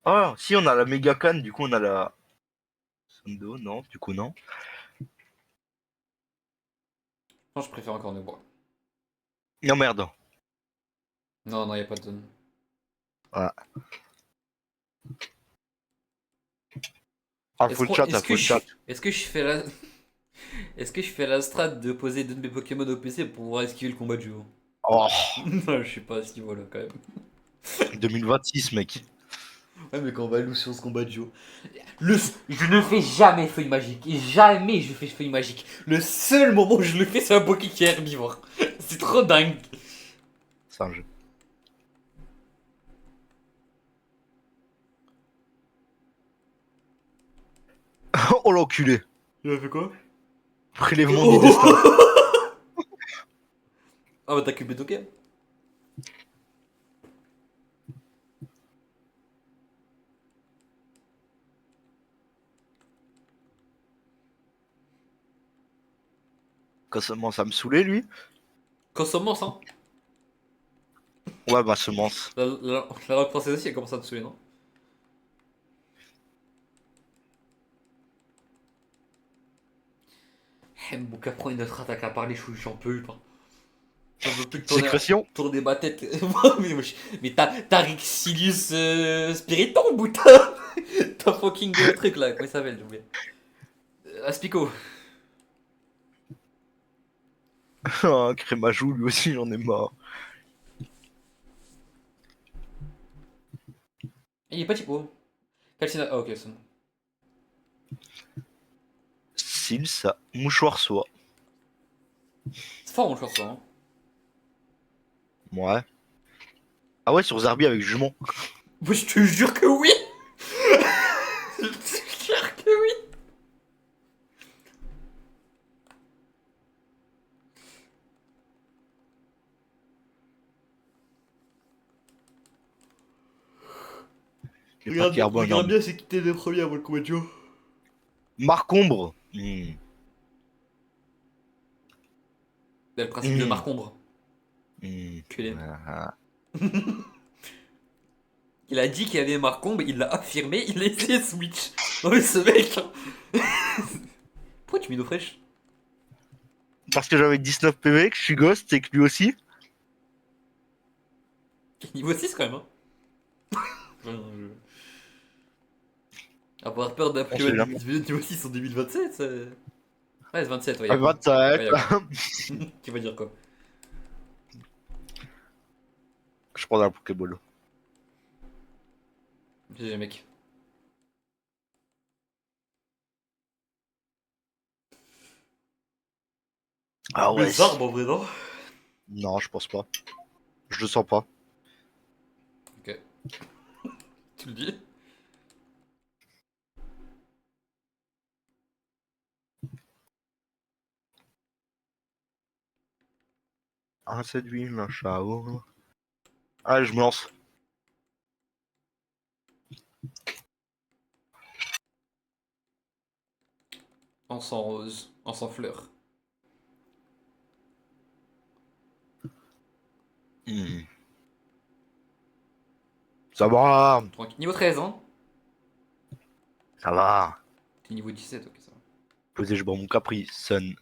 S2: Ah, si on a la méga canne, du coup on a la. Sundo, non, du coup non.
S1: Non, je préfère encore de bois.
S2: Non merde.
S1: Non, non, y a pas de zone.
S2: Voilà. Ah, faut le chat, faut le chat.
S1: Est-ce que je fais la... Est-ce que je fais la strat de poser deux de mes Pokémon au PC pour pouvoir esquiver le combat de duo?
S2: Oh,
S1: Non, je suis pas à ce niveau-là quand même.
S2: 2026, mec.
S1: Ouais, mais quand on va loup sur ce combat de duo. Je ne fais jamais feuille magique. Jamais je fais feuille magique. Le seul moment où je le fais, c'est un Poké qui est herbivore. C'est trop dingue.
S2: Singe. Oh l'enculé.
S1: Il a fait quoi?
S2: Prélèvement des destins.
S1: Ah bah t'as cubé Token.
S2: Quand semence à me saouler, lui.
S1: Quand semence, hein.
S2: Ouais, bah semence.
S1: La langue française aussi, elle commence à te saouler, non? Mbouka prend une autre attaque à parler, j'en peux plus, pas. J'en peux plus de tourner ma tête. Mais t'as Rixilius Spiriton, boutin. T'as fucking truc là, comment il s'appelle, j'ai oublié. Aspico.
S2: Ah, Crémajou, lui aussi, j'en ai marre.
S1: Il est pas typo. Calcina. Ah ok, c'est bon.
S2: S'il ça. Mouchoir soie.
S1: C'est fort mon choix, ça. Hein.
S2: Ouais. Ah ouais, sur Zarbi avec jument.
S1: Moi, je te jure que oui. Je te jure que oui.
S2: J'ai pas de carbone. Hein.
S1: bien, c'est qui t'es les premiers avant le combat de duo.
S2: Marcombre.
S1: C'est le principe de Marcombre. Culé.
S2: Ah.
S1: Il a dit qu'il y avait Marcombe, il l'a affirmé, il a essayé Switch. Non mais ce mec. Pourquoi tu mets l'eau fraîche?
S2: Parce que j'avais 19 PV, que je suis ghost et que lui aussi.
S3: Niveau 6 quand même, hein. Enfin, avoir peur d'un
S2: On
S3: Pokémon
S2: sait jamais.
S3: niveau 6 en 2027, ça... Ouais, c'est 27, ouais,
S2: Ah,
S3: y'a quoi?
S2: 27.
S3: Ouais, y'a quoi? Tu vas dire quoi?
S2: Je prends un Pokéball.
S3: GG, mec.
S2: Ah ouais.
S3: Les arbres en vrai, non?
S2: Non, je pense pas. Je le sens pas.
S3: Ok. Tu le dis?
S2: Ah, cette ville, un chao. Allez, je me lance.
S3: Encens rose, encens fleur.
S2: Hmm. Ça va.
S3: Tranquille. Niveau 13, hein?
S2: Ça va.
S3: T'es niveau 17, ok, ça va.
S2: Posé, je bois mon Capri Sun.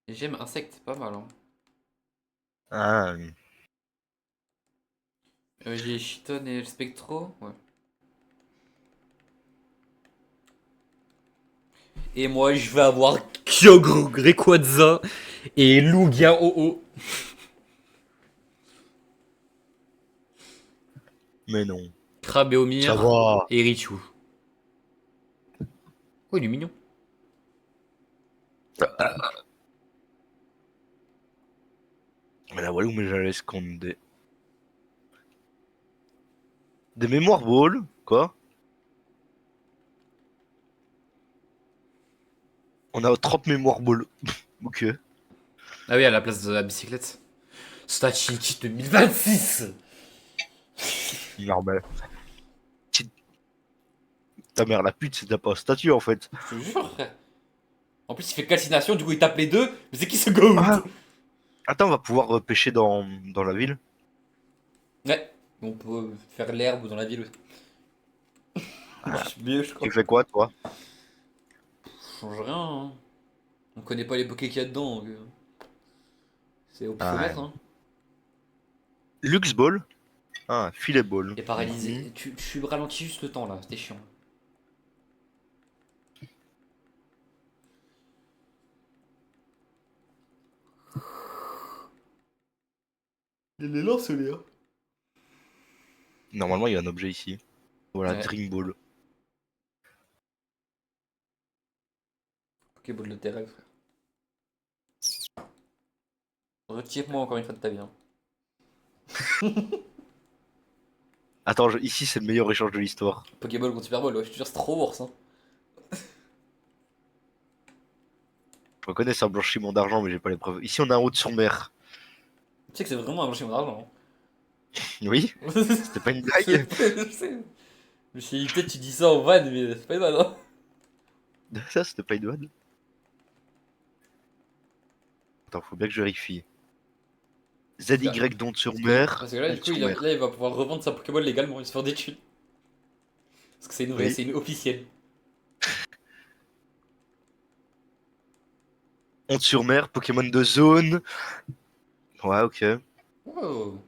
S3: Et j'aime insecte, pas mal, hein.
S2: Ah,
S3: J'ai Chiton et le Spectro, ouais. Et moi, je vais avoir Kyogre Rayquaza et Lugia OO.
S2: mais non. Ça
S3: Krabeomir
S2: va.
S3: et Richu. Oh, il est mignon.
S2: Mais la Walou, mais j'allais esconder. Des mémoires ball. Quoi? On a 30 mémoires ball. Ok.
S3: Ah oui, à la place de la bicyclette. Stachiki 2026.
S2: Normal. Ti- Ta mère la pute, c'est pas un statut en fait.
S3: Je te jure, frère. En plus, il fait calcination, du coup, il tape les deux. Mais c'est qui ce goat?
S2: Ah, attends, on va pouvoir pêcher dans la ville.
S3: Ouais. On peut faire l'herbe dans la ville aussi.
S2: Ah,
S3: Marche mieux, je crois.
S2: tu fais quoi toi?
S3: Ça change rien, hein. On connaît pas les pokés qu'il y a dedans, donc, c'est au
S2: Ah,
S3: pifomètre, hein.
S2: Lux Ball. Ah, Filet Ball.
S3: Et
S2: Mhm.
S3: paralysé. Tu ralentis juste le temps là, c'était chiant. Il est lent celui-là.
S2: Normalement, il y a un objet ici. Voilà,
S3: Ouais,
S2: Dream Ball.
S3: Pokéball de tes rêves, frère. Retire-moi encore une fois de ta vie, hein.
S2: Attends, ici c'est le meilleur échange de l'histoire.
S3: Pokéball contre Super Ball, ouais, je te jure, c'est trop worse, hein.
S2: Je reconnais, c'est un blanchiment d'argent, mais j'ai pas les preuves. Ici, on a un haut sur mer.
S3: Tu sais que c'est vraiment un blanchiment d'argent,
S2: Oui,
S3: hein.
S2: c'était pas une
S3: Je
S2: blague.
S3: sais. Je me suis dit, peut-être tu dis ça en van, mais c'est pas une vanne, hein.
S2: Ça, c'était pas une vanne. Attends, faut bien que je vérifie.
S3: Parce que,
S2: ZY d'onde sur
S3: parce que,
S2: mer.
S3: parce que là, du
S2: Onde
S3: coup,
S2: sur mer.
S3: là, il va pouvoir revendre sa Pokéball légalement, il se faire des thunes. Parce que c'est une vraie,
S2: Oui.
S3: c'est une officielle.
S2: Onde sur mer, Pokémon de zone. Ouais, ok.
S3: Wow.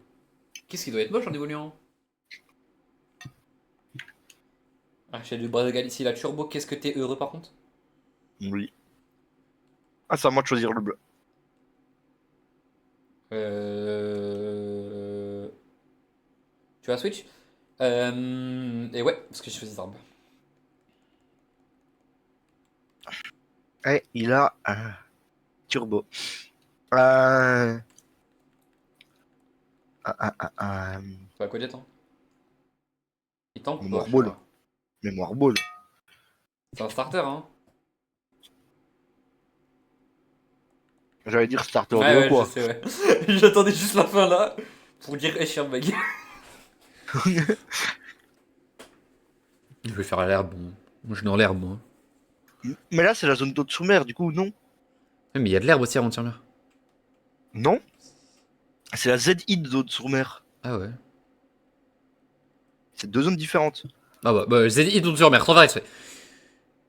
S3: Qu'est-ce qui doit être moche en évoluant? Ah, j'ai du Bras ici, la Turbo, qu'est-ce que t'es heureux par contre?
S2: Oui. Ah, c'est à moi de choisir le bleu.
S3: Euh... Tu vas Switch? Et ouais, parce que j'ai choisi Zarb.
S2: Eh, il a un turbo. Euh... Un
S3: Tu vas quoi dire, hein? Il tank ou pas?
S2: mémoire
S3: Je sais
S2: ball.
S3: pas.
S2: Mémoire ball.
S3: C'est un starter, hein?
S2: J'allais dire starter
S3: Ouais,
S2: 2 ou
S3: ouais, je
S2: quoi.
S3: sais, ouais. J'attendais juste la fin là pour dire Esherbag.
S1: Je vais faire l'herbe, bon. Moi, je suis dans l'herbe, moi.
S2: Mais là, c'est la zone d'eau sous mer, du coup, non.
S1: Ouais, mais il y a de l'herbe aussi à Rentiremère.
S2: Non. C'est la ZI de zone sur mer.
S1: Ah ouais.
S2: C'est deux zones différentes.
S1: Ah bah Zeddy, il tombe sur merde, on va rester.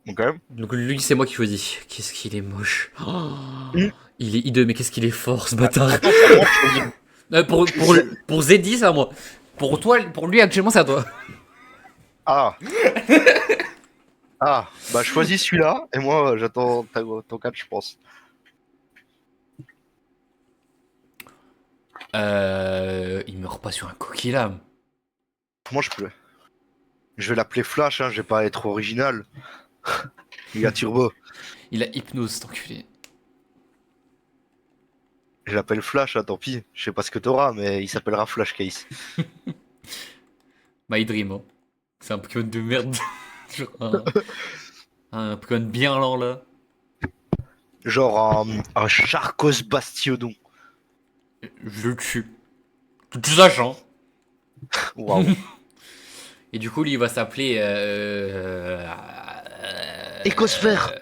S2: Ok.
S1: Donc lui, c'est moi qui choisis. Qu'est-ce qu'il est moche. Oh,
S2: Hmm.
S1: il est hideux, mais qu'est-ce qu'il est fort, ce bâtard.
S2: Attends, c'est à moi de choisir. C'est-
S1: Pour Zeddy, c'est à moi. Pour toi, pour lui, actuellement, c'est à toi.
S2: Ah, ah, bah choisis celui-là, et moi j'attends ton 4, je pense.
S1: Il meurt pas sur un coquillame.
S2: Moi je vais l'appeler Flash, hein, je vais pas être original. Il y a Turbo.
S1: Il a hypnose, cet enculé.
S2: Je l'appelle Flash, hein, tant pis. Je sais pas ce que t'auras, mais il s'appellera Flash Case.
S1: My Dream, hein. C'est un Pokémon de merde. Genre un Pokémon bien lent, là.
S2: Genre un Charcos Bastiodon.
S1: Je le tue. Tout sachant.
S2: Waouh.
S1: Et du coup, lui, il va s'appeler.
S2: Écosphère.
S1: Il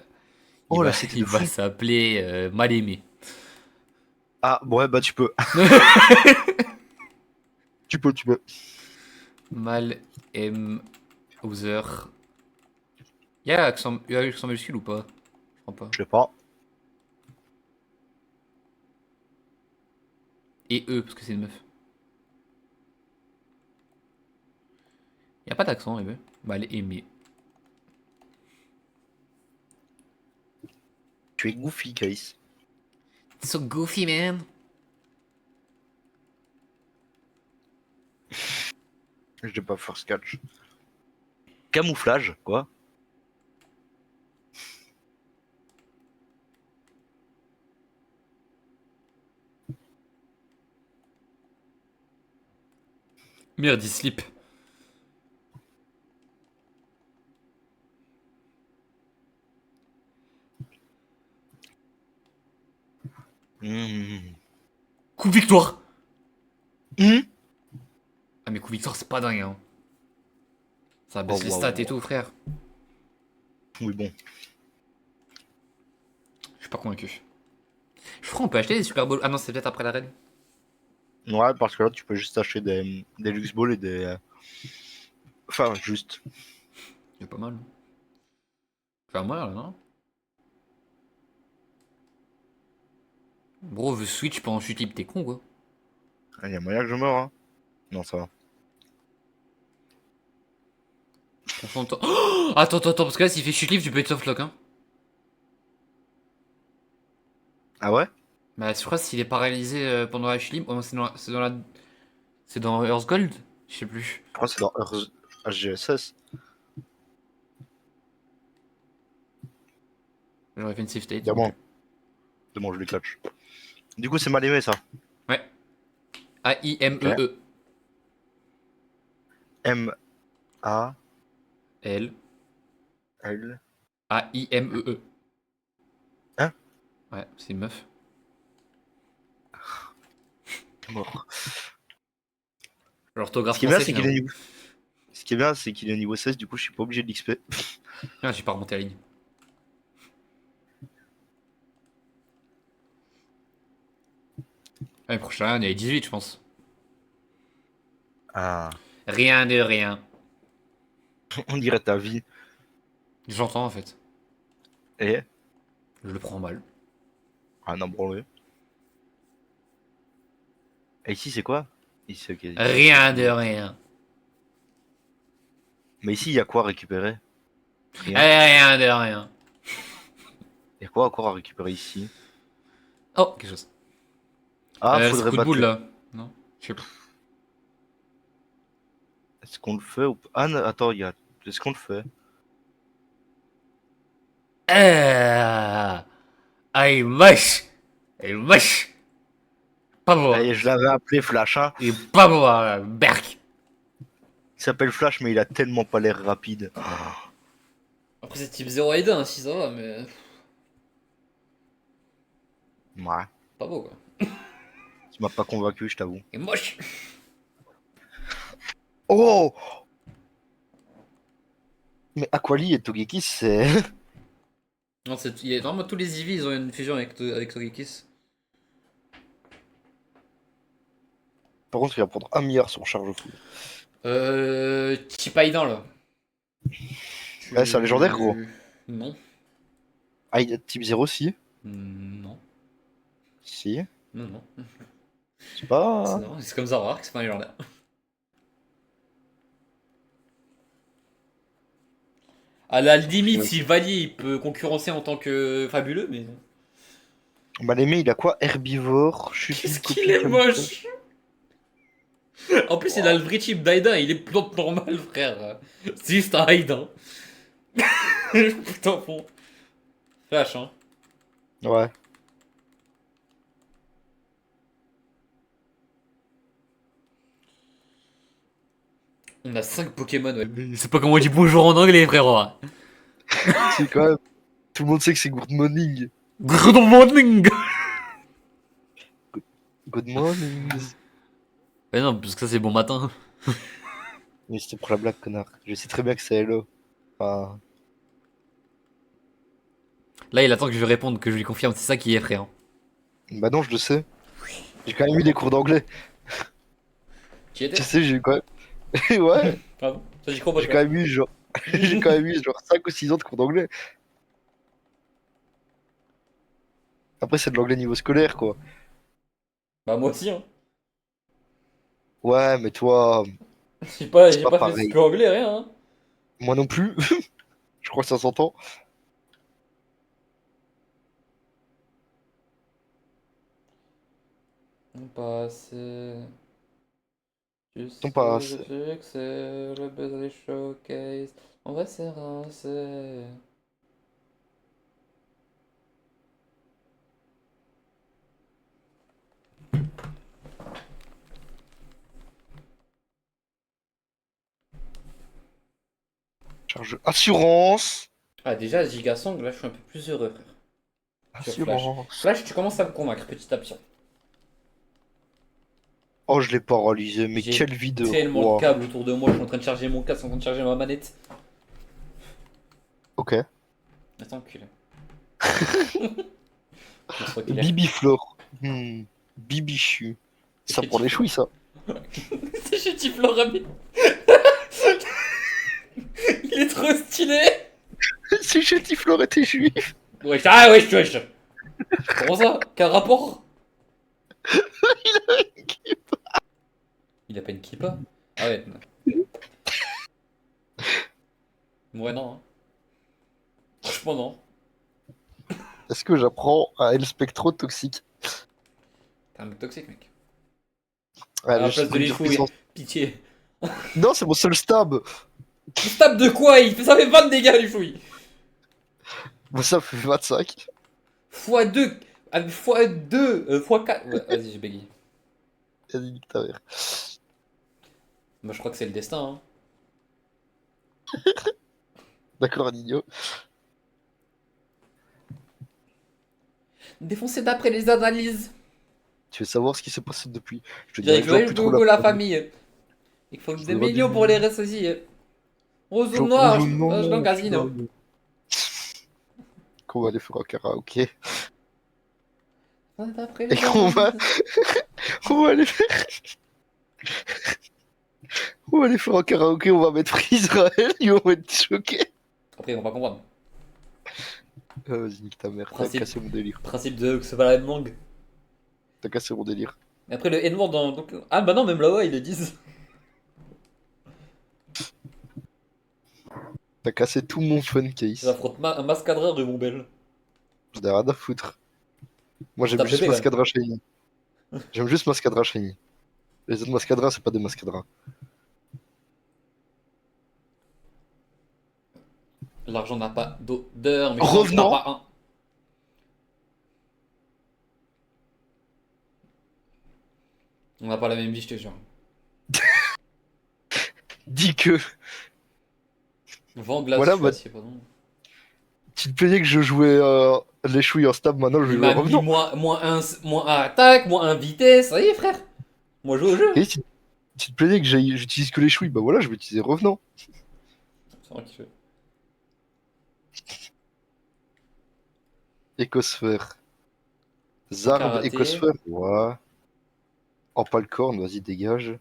S2: Oh
S1: va,
S2: là, c'était
S1: il
S2: de
S1: va
S2: fou.
S1: s'appeler Mal aimé.
S2: Ah, ouais, bah tu peux. Tu peux.
S1: Mal aime Hauser. Il y a accent majuscule ou pas? Je crois pas.
S2: Je sais pas.
S1: Et E, parce que c'est une meuf. Il y a pas d'accent, eh ben. Mal aimé.
S2: Tu es goofy, Case.
S1: So goofy, man.
S2: Je n'ai pas first catch. Camouflage, quoi.
S1: Merde, il slip.
S2: Mmh.
S1: Coup de victoire.
S2: Mmh.
S1: Ah, mais coup de victoire, c'est pas dingue, hein. Ça
S2: Oh,
S1: baisse les
S2: waouh,
S1: stats et
S2: waouh.
S1: tout, frère.
S2: Oui, bon.
S1: Je suis pas convaincu. Je crois qu'on peut acheter des Super Bowl. Ah non, c'est peut-être après la reine.
S2: Ouais, parce que là, tu peux juste acheter des Lux Balls et des. Enfin, juste.
S1: C'est pas mal. Faire moi là, non? Bro, veut Switch pendant chute libre, t'es con quoi.
S2: Il y a moyen que je meure, hein. Non, ça va.
S1: Prends son temps. Oh, attends, parce que là, s'il fait chute libre, tu peux être softlock, hein.
S2: Ah ouais?
S1: Bah, je crois que s'il est paralysé pendant la chute libre, oh, c'est dans Earth Gold? Je sais plus.
S2: Je crois que c'est dans HGSS.
S1: J'aurais fait une safe state.
S2: Diamant.
S1: Ok.
S2: Demande, je lui catch. Du coup, c'est mal aimé ça.
S1: Ouais.
S2: Ok.
S1: A-I-M-E-E.
S2: M-A-L.
S1: L. A-I-M-E-E.
S2: Hein?
S1: Ouais, c'est une meuf.
S2: Mort.
S1: L'orthographe
S2: Ce qui est bien,
S1: français
S2: c'est qu'il est
S1: finalement.
S2: niveau. Ce qui est bien, c'est qu'il est niveau 16, du coup, je suis pas obligé de l'XP.
S1: Ah, j'ai pas remonté la ligne. L'année prochaine, il y a 18, je pense.
S2: Ah.
S1: Rien de rien.
S2: On dirait ta vie.
S1: J'entends en fait.
S2: Et.
S1: Je le prends mal.
S2: Ah non, branlé. Et ici, c'est quoi? Ici, ok.
S1: Rien de rien.
S2: Mais ici, il y a quoi à récupérer? Rien.
S1: Rien de rien.
S2: Il y a quoi encore à récupérer ici?
S1: Oh, quelque chose.
S2: Ah,
S1: C'est
S2: faudrait
S1: coup de
S2: battre
S1: boule
S2: le.
S1: là. Non, je sais pas.
S2: Est-ce qu'on le fait ou pas? Ah, non, attends, il y a. Est-ce qu'on le fait?
S1: Ah, il moche. Il moche. Pas beau.
S2: Allez, je l'avais appelé Flash, hein.
S1: Il est pas beau, Berk.
S2: Il s'appelle Flash, mais il a tellement pas l'air rapide.
S1: Après, c'est type 0 et 1, si ça va, mais.
S2: Ouais.
S1: Pas beau quoi.
S2: Tu m'as pas convaincu, je t'avoue.
S1: Il est moche.
S2: Oh! Mais Aquali et Togekiss, c'est.
S1: Non, normalement, tous les Eevee, ils ont une fusion avec Togekiss.
S2: Par contre, il va prendre 1 milliard sur charge fou.
S1: Chipaidan là.
S2: Ouais, c'est un légendaire, gros.
S3: Non.
S2: Ah, type 0, si.
S3: Non.
S2: Si.
S3: Non, non.
S2: C'est pas.
S3: Non, c'est comme Zoroark, c'est pas un légendaire. À la limite, si Valier il peut concurrencer en tant que fabuleux, mais.
S2: Bah, l'aimé, il a quoi? Herbivore, chute
S3: Qu'est-ce
S2: une
S3: qu'il
S2: copie
S3: est
S2: comme ça.
S3: moche! En plus, il a le vrai type d'Aida, il est plante normal, frère. C'est juste un Hyde, hein. Putain, fond. Flash, hein.
S2: Ouais.
S3: On a 5 Pokémon, ouais. C'est pas comment on dit bonjour en anglais, frérot.
S2: C'est quand même. Tout le monde sait que c'est Good Morning.
S3: Good morning!
S2: Good Morning.
S3: Mais non, parce que ça c'est bon matin.
S2: Mais c'était pour la blague, connard. Je sais très bien que c'est Hello. Enfin,
S3: Là, il attend que je lui réponde, que je lui confirme, c'est ça qui est effrayant.
S2: bah non, je le sais. J'ai quand même eu des cours d'anglais.
S3: Tu y étais?
S2: Tu sais, j'ai eu quand même. Ouais,
S3: Pardon? Ça, j'y crois pas,
S2: j'ai quand même eu genre. J'ai quand même eu genre 5 ou 6 ans de cours d'anglais. Après, c'est de l'anglais niveau scolaire, quoi.
S3: Bah, moi aussi, hein.
S2: Ouais, mais toi, c'est
S3: J'ai
S2: pas
S3: pas fait
S2: pareil.
S3: que anglais, rien, hein.
S2: Moi non plus. Je crois que ça s'entend.
S3: On passe. Tu
S2: Non, pas
S3: sais, je
S2: assez.
S3: sais que c'est le buzz des showcase. On va se rincer.
S2: Charge assurance.
S3: Ah, déjà, Gigasong, là, je suis un peu plus heureux, frère. Sur Flash.
S2: Assurance.
S3: Flash, tu commences à me convaincre petit à petit.
S2: Oh, je l'ai paralysé, mais
S3: J'ai
S2: quelle vie de
S3: tellement de
S2: roi.
S3: câbles autour de moi, je suis en train de charger mon casque, en train de charger ma manette.
S2: Ok.
S3: Attends, enculé. On se recule.
S2: Bibiflore. Bibichu. Ça
S3: C'est
S2: prend les chouilles, ça.
S3: C'est chez Tiflorami. Il est trop stylé.
S2: C'est chez Tiflore et t'es juif.
S3: Wesh, ah wesh, wesh. Comment ça? Quel rapport? Il a pas une kippa? Ah ouais. Ouais, non. Hein. Franchement, non.
S2: Est-ce que j'apprends à El Spectro toxique?
S3: T'es un mec toxique, mec.
S2: Ouais,
S3: À la
S2: le
S3: place de les
S2: briseur
S3: fouilles,
S2: puissance.
S3: pitié.
S2: Non, c'est mon seul stab.
S3: Il se tape de quoi? Ça fait 20 de dégâts, les fouilles.
S2: Bon, ça fait 25.
S3: x2. x2. x4. Ouais, vas-y, j'ai bégayé.
S2: Vas-y, nique ta mère.
S3: Moi, je crois que c'est le destin. Hein.
S2: D'accord, Nino.
S3: Défoncé d'après les analyses.
S2: Tu veux savoir ce qui s'est passé depuis? Je te
S3: J'ai
S2: dirai exemple
S3: Joël
S2: plus trop
S3: Dogo, la
S2: famille.
S3: famille. Il faut
S2: Je
S3: des
S2: voudrais
S3: millions pour les restes aussi. Rose noir, je dans le casino.
S2: Qu'on va aller faire un karaoké.
S3: D'après
S2: Et
S3: les
S2: qu'on va,
S3: analyses.
S2: on va aller faire, on va aller faire un karaoké, on va mettre Israël, ils vont être choqués.
S3: Après, on va comprendre.
S2: Vas-y, nique ta mère, t'as
S3: Principe,
S2: cassé mon délire.
S3: principe de que c'est pas la même langue.
S2: T'as cassé mon délire.
S3: Mais après, le N-word dans. Ah bah non, même là-bas, ils le disent.
S2: T'as cassé tout mon fun case.
S3: J'affronte un mascadreur de mon bel.
S2: J'en ai rien à foutre. Moi j'aime
S3: Tape
S2: juste
S3: bébé, quand même.
S2: Mascadra Shiny. J'aime juste Mascadra Shiny. Les autres Mascadra, c'est pas des Mascadra.
S3: L'argent n'a pas d'odeur, mais
S2: Revenant.
S3: pas un. On n'a pas la même vie, je te jure.
S2: Dis que.
S3: Vent glace,
S2: Voilà,
S3: je suis
S2: bah,
S3: assis, pardon.
S2: tu te plaignais que je jouais les chouilles en stab, maintenant je vais
S3: Il
S2: jouer
S3: m'a mis
S2: revenant.
S3: moins 1 attaque, moins 1 vitesse. Ça y est, frère. Moi, je joue au jeu.
S2: Et tu te plaignais que j'utilise que les chouilles, bah voilà, je vais utiliser revenant.
S3: C'est vrai qu'il fait.
S2: Écosphère. Zarb,
S3: Karaté.
S2: écosphère. Ouais. Empalcorn, vas-y, dégage.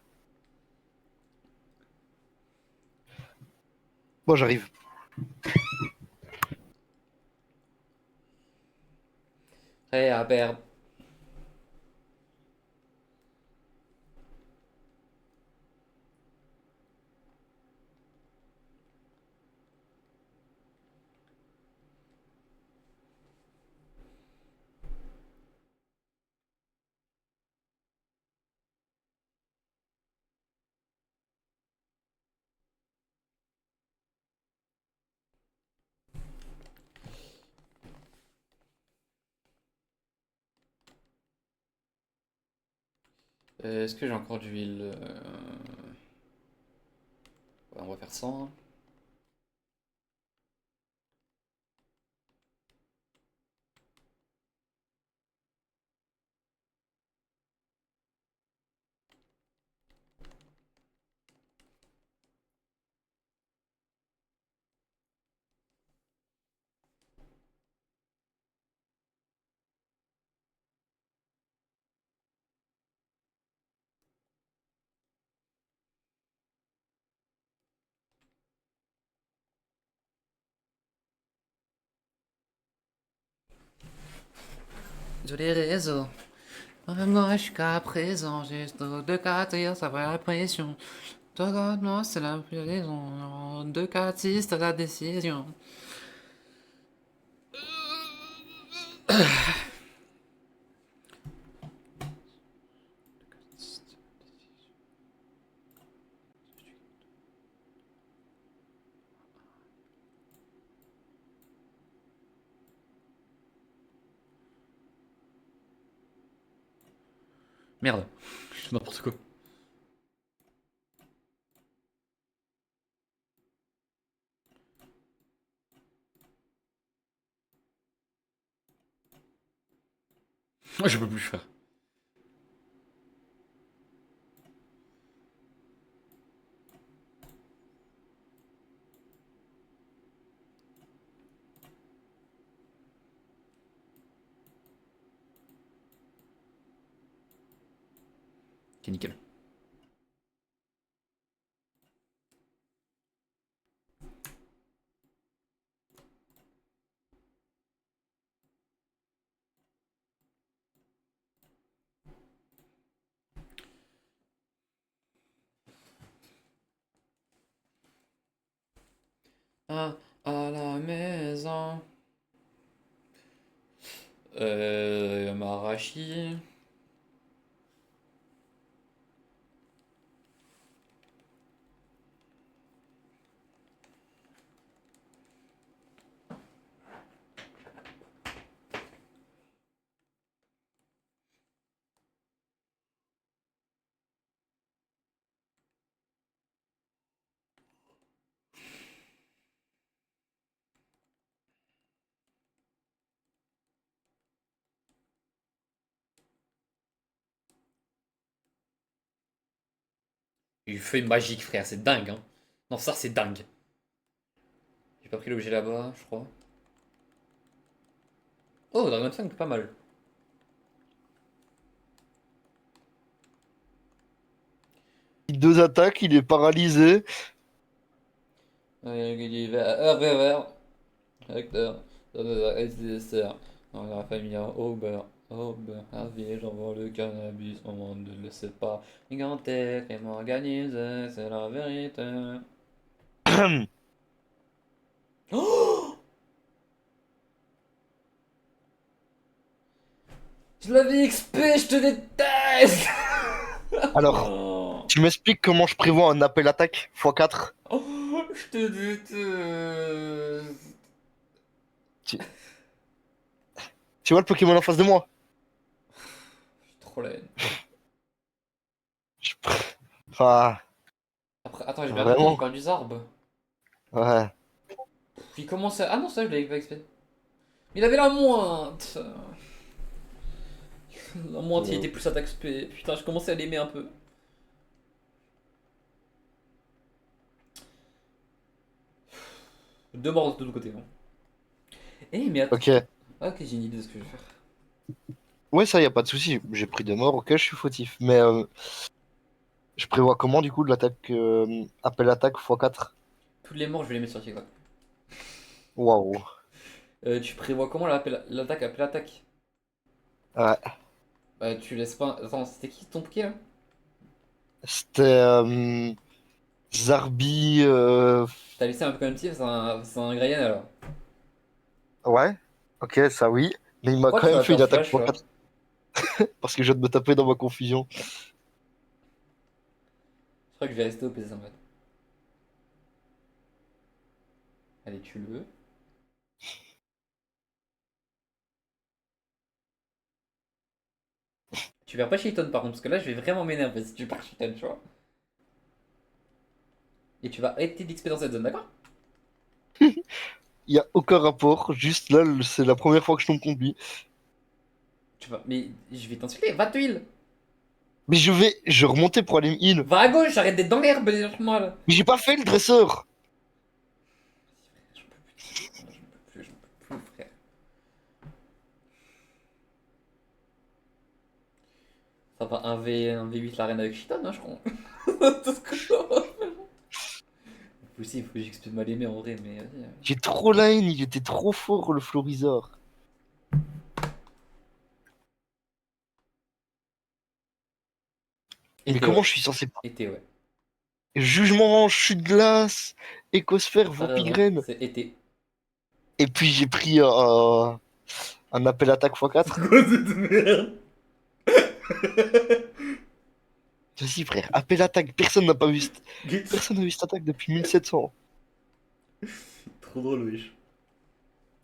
S2: Bon, j'arrive.
S3: Prêt à perdre. Est-ce que j'ai encore de l'huile ouais, on va faire 100. Hein. Sur les réseaux. Moi jusqu'à présent, j'ai trop de cas dire, ça va la pression. Toi, moi, c'est la plus raison. 2, 4, 6, t'as la décision. Merde, je fais n'importe quoi. Je peux plus faire. Ok, nickel. Ah, à la maison. Marachi. Une feuille magique, frère, c'est dingue, hein. Non, ça, c'est dingue. J'ai pas pris l'objet là-bas, je crois. Oh, Dragon 5, pas mal.
S2: Deux attaques, il est paralysé.
S3: Vert, acteur, SDSR, dans la famille Aubert, Aubert, Harvey, j'envoie le cannabis, au monde ne le sait pas. Gigantesque et organisé, c'est la vérité. Oh, je l'avais XP, je te déteste.
S2: Alors,
S3: Oh,
S2: tu m'expliques comment je prévois un appel attaque x4?
S3: oh, je te déteste.
S2: Tu, tu vois le Pokémon en face de moi?
S3: J'ai trop la haine.
S2: Je Ah,
S3: Après, attends, j'ai bien regardé les
S2: vraiment?
S3: camps du Zarb.
S2: Ouais.
S3: Puis comment ça. Ah non, ça, je l'avais pas XP. Mais il avait la mointe. La mointe, il était plus attaque XP. Putain, je commençais à l'aimer un peu. Deux morts de l'autre côté. Bon. Eh, mais attends.
S2: Ok.
S3: Ah, ok, j'ai une idée de ce que je vais faire.
S2: Ouais, ça, y a pas de souci. J'ai pris deux morts, ok, je suis fautif. Mais je prévois comment, du coup, de l'attaque appel attaque x4?
S3: Tous les morts, je vais les mettre sur TikTok.
S2: Waouh.
S3: Tu prévois comment l'attaque après l'attaque?
S2: Ouais.
S3: Bah, tu laisses pas. Attends, c'était qui ton pied là?
S2: C'était Zarbi.
S3: T'as laissé un peu comme si c'est un Grayan alors.
S2: Ouais. Ok, ça oui. Mais il m'a
S3: Pourquoi
S2: quand
S3: tu
S2: même
S3: vas
S2: fait une
S3: faire
S2: attaque
S3: flash là?
S2: x4 parce que je viens de me taper dans ma confusion.
S3: Je crois que je vais rester au PC en fait. Allez, tu le veux. Tu perds pas Shiton par contre, parce que là je vais vraiment m'énerver si tu perds Shiton, tu vois. Et tu vas arrêter d'XP dans cette zone, d'accord?
S2: Il y a aucun rapport. Juste là, c'est la première fois que je tombe contre lui.
S3: Tu vas. Mais je vais t'insulter, va te heal!
S2: Mais je remontais pour aller me heal.
S3: Va à gauche, arrête d'être dans l'herbe, lâche-moi là!
S2: Mais j'ai pas fait le dresseur.
S3: J'en peux plus, j'en peux plus, frère. Ça va un V8 l'arène avec Shiton, hein, je crois. Tout ce que ça va faire. Aussi, il faut que j'explique mal aimé en vrai, mais vas-y.
S2: J'ai trop la haine, il était trop fort le Florizard. Mais
S3: Été,
S2: comment
S3: ouais.
S2: je suis censé...
S3: Été, ouais.
S2: Jugement, chute de glace, écosphère,
S3: T'as raison,
S2: vampigraine.
S3: c'est été.
S2: Et puis j'ai pris un appel attaque x4.
S3: Quoi cette merde?
S2: Vas-y frère, appel attaque, personne n'a vu cette attaque depuis 1700.
S3: Trop drôle, wesh.